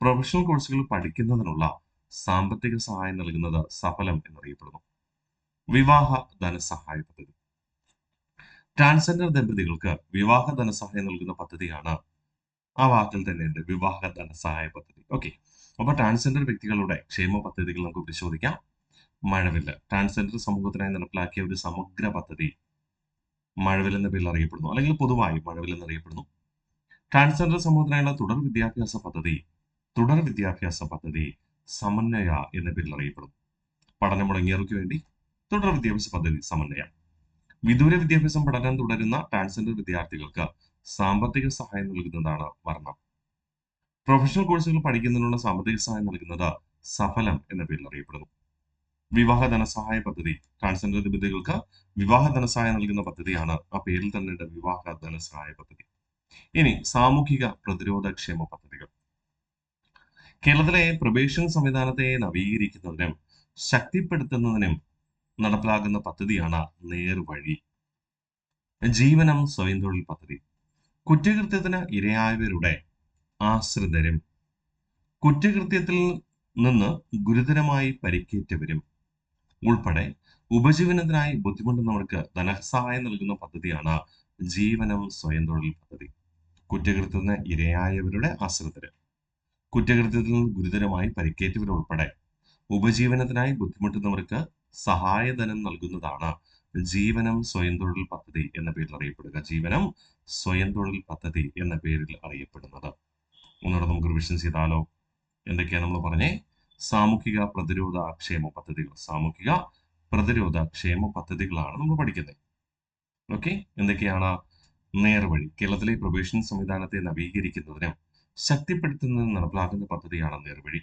പ്രൊഫഷണൽ കോഴ്സുകൾ പഠിക്കുന്നതിനുള്ള സാമ്പത്തിക സഹായം നൽകുന്നത് സഫലം എന്നറിയപ്പെടുന്നു. വിവാഹ ധനസഹായ പദ്ധതി. ട്രാൻസ്ജെൻഡർ ദമ്പതികൾക്ക് വിവാഹ ധനസഹായം നൽകുന്ന പദ്ധതിയാണ്, ആ വാക്കിൽ തന്നെ ഉണ്ട്, വിവാഹ ധനസഹായ പദ്ധതി. ഓക്കെ, അപ്പൊ ട്രാൻസ്ജെൻഡർ വ്യക്തികളുടെ ക്ഷേമ പദ്ധതികൾ നമുക്ക് പരിശോധിക്കാം. മഴവില്ല്. ട്രാൻസ്ജെൻഡർ സമൂഹത്തിനായി നടപ്പിലാക്കിയ ഒരു സമഗ്ര പദ്ധതി മഴവില്ല് എന്ന പേരിൽ അറിയപ്പെടുന്നു, അല്ലെങ്കിൽ പൊതുവായി മഴവില്ല് എന്നറിയപ്പെടുന്നു. ട്രാൻസ്ജെൻഡർ സമൂഹത്തിനായുള്ള തുടർ വിദ്യാഭ്യാസ പദ്ധതി സമന്വയ എന്ന പേരിൽ അറിയപ്പെടുന്നു. പഠനം മുടങ്ങിയവർക്ക് വേണ്ടി തുടർ വിദ്യാഭ്യാസ പദ്ധതി സമന്വയ. വിദൂര വിദ്യാഭ്യാസം പഠനം തുടരുന്ന ട്രാൻസ്ജെൻഡർ വിദ്യാർത്ഥികൾക്ക് സാമ്പത്തിക സഹായം നൽകുന്നതാണ് വർണ്ണം. പ്രൊഫഷണൽ കോഴ്സുകൾ പഠിക്കുന്നതിനുള്ള സാമ്പത്തിക സഹായം നൽകുന്നത് സഫലം എന്ന പേരിൽ അറിയപ്പെടുന്നു. വിവാഹ ധനസഹായ പദ്ധതി. ട്രാൻസ്ജെൻഡർ ദമ്പതികൾക്ക് വിവാഹ ധനസഹായം നൽകുന്ന പദ്ധതിയാണ്, ആ പേരിൽ തന്നെ ഉണ്ട്, വിവാഹ ധനസഹായ പദ്ധതി. ഇനി സാമൂഹിക പ്രതിരോധ ക്ഷേമ പദ്ധതികൾ. കേരളത്തിലെ പ്രൊബേഷൻ സംവിധാനത്തെ നവീകരിക്കുന്നതിനും ശക്തിപ്പെടുത്തുന്നതിനും നടപ്പിലാക്കുന്ന പദ്ധതിയാണ് നേർവഴി. ജീവനം സ്വയം തൊഴിൽ പദ്ധതി. കുറ്റകൃത്യത്തിന് ഇരയായവരുടെ ആശ്രിതരും കുറ്റകൃത്യത്തിൽ നിന്ന് ഗുരുതരമായി പരിക്കേറ്റവരും ഉൾപ്പെടെ ഉപജീവനത്തിനായി ബുദ്ധിമുട്ടുന്നവർക്ക് ധനസഹായം നൽകുന്ന പദ്ധതിയാണ് ജീവനം സ്വയം തൊഴിൽ പദ്ധതി. കുറ്റകൃത്യത്തിന് ഇരയായവരുടെ ആശ്രിതര്, കുറ്റകൃത്യത്തിൽ നിന്ന് ഗുരുതരമായി പരിക്കേറ്റവരുൾപ്പെടെ ഉപജീവനത്തിനായി ബുദ്ധിമുട്ടുന്നവർക്ക് സഹായധനം നൽകുന്നതാണ് ജീവനം സ്വയം തൊഴിൽ പദ്ധതി എന്ന പേരിൽ അറിയപ്പെടുക. ജീവനം സ്വയം തൊഴിൽ പദ്ധതി എന്ന പേരിൽ അറിയപ്പെടുന്നത്. ഒന്നുകൂടെ നമുക്ക് റിവിഷൻ ചെയ്താലോ? എന്തൊക്കെയാണ് നമ്മൾ പറഞ്ഞേ? സാമൂഹിക പ്രതിരോധ ക്ഷേമ പദ്ധതികൾ. സാമൂഹിക പ്രതിരോധ ക്ഷേമ പദ്ധതികളാണ് നമ്മൾ പഠിക്കുന്നത്. ഓക്കെ, എന്തൊക്കെയാണ്? നേർവഴി. കേരളത്തിലെ പ്രൊബേഷൻ സംവിധാനത്തെ നവീകരിക്കുന്നതിനും ശക്തിപ്പെടുത്തുന്നതിനും നടപ്പിലാക്കുന്ന പദ്ധതിയാണ് നേർവഴി.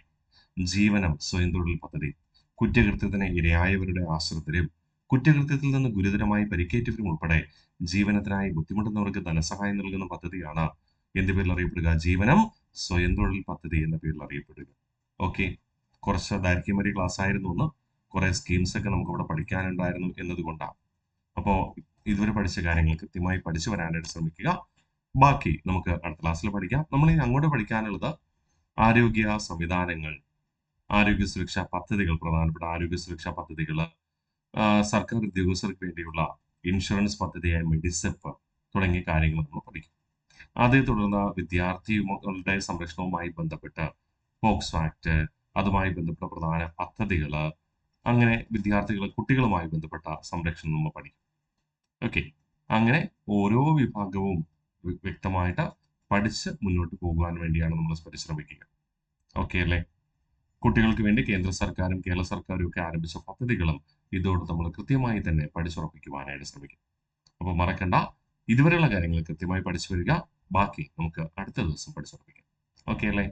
ജീവനം സ്വയം തൊഴിൽ പദ്ധതി. കുറ്റകൃത്യത്തിന് ഇരയായവരുടെ ആശ്രിതരും കുറ്റകൃത്യത്തിൽ നിന്ന് ഗുരുതരമായി പരിക്കേറ്റവരും ഉൾപ്പെടെ ജീവനത്തിനായി ബുദ്ധിമുട്ടുന്നവർക്ക് ധനസഹായം നൽകുന്ന പദ്ധതിയാണ് എന്ത് പേരിൽ അറിയപ്പെടുക? ജീവനം സ്വയം തൊഴിൽ പദ്ധതി എന്ന പേരിൽ അറിയപ്പെടുക. ഓക്കെ, കുറച്ച് ദൈർഘ്യമേറിയ ക്ലാസ് ആയിരുന്നു എന്ന്, കുറെ സ്കീംസ് ഒക്കെ നമുക്ക് ഇവിടെ പഠിക്കാനുണ്ടായിരുന്നു എന്നതുകൊണ്ടാണ്. അപ്പോൾ ഇതുവരെ പഠിച്ച കാര്യങ്ങൾ കൃത്യമായി പഠിച്ചു വരാനായിട്ട് ശ്രമിക്കുക. ബാക്കി നമുക്ക് അടുത്ത ക്ലാസ്സിൽ പഠിക്കാം. നമ്മൾ ഇനി അങ്ങോട്ട് പഠിക്കാനുള്ളത് ആരോഗ്യ സംവിധാനങ്ങൾ, ആരോഗ്യ സുരക്ഷാ പദ്ധതികൾ, പ്രധാനപ്പെട്ട ആരോഗ്യ സുരക്ഷാ പദ്ധതികൾ, സർക്കാർ ഉദ്യോഗസ്ഥർക്ക് വേണ്ടിയുള്ള ഇൻഷുറൻസ് പദ്ധതിയായ മെഡിസെപ്പ് തുടങ്ങിയ കാര്യങ്ങൾ നമ്മൾ പഠിക്കും. അതേ തുടർന്ന് വിദ്യാർത്ഥികളുടെ സംരക്ഷണവുമായി ബന്ധപ്പെട്ട് പോക്സോ ആക്ട്, അതുമായി ബന്ധപ്പെട്ട പ്രധാന പദ്ധതികൾ, അങ്ങനെ കുട്ടികളുമായി ബന്ധപ്പെട്ട സംരക്ഷണം നമ്മൾ പഠിക്കും. ഓക്കെ, അങ്ങനെ ഓരോ വിഭാഗവും വ്യക്തമായിട്ട് പഠിച്ച് മുന്നോട്ട് പോകുവാൻ വേണ്ടിയാണ് നമ്മൾ പരിശ്രമിക്കുക. ഓക്കെ അല്ലേ? കുട്ടികൾക്ക് വേണ്ടി കേന്ദ്ര സർക്കാരും കേരള സർക്കാരും ഒക്കെ ആരംഭിച്ച പദ്ധതികളും ഇതോട് നമ്മൾ കൃത്യമായി തന്നെ പഠിച്ചുറപ്പിക്കുവാനായിട്ട് ശ്രമിക്കും. അപ്പോൾ മറക്കണ്ട, ഇതുവരെയുള്ള കാര്യങ്ങൾ കൃത്യമായി പഠിച്ചു വരിക. ബാക്കി നമുക്ക് അടുത്ത ദിവസം പഠിച്ചുറപ്പിക്കാം. ഓക്കെ അല്ലേ?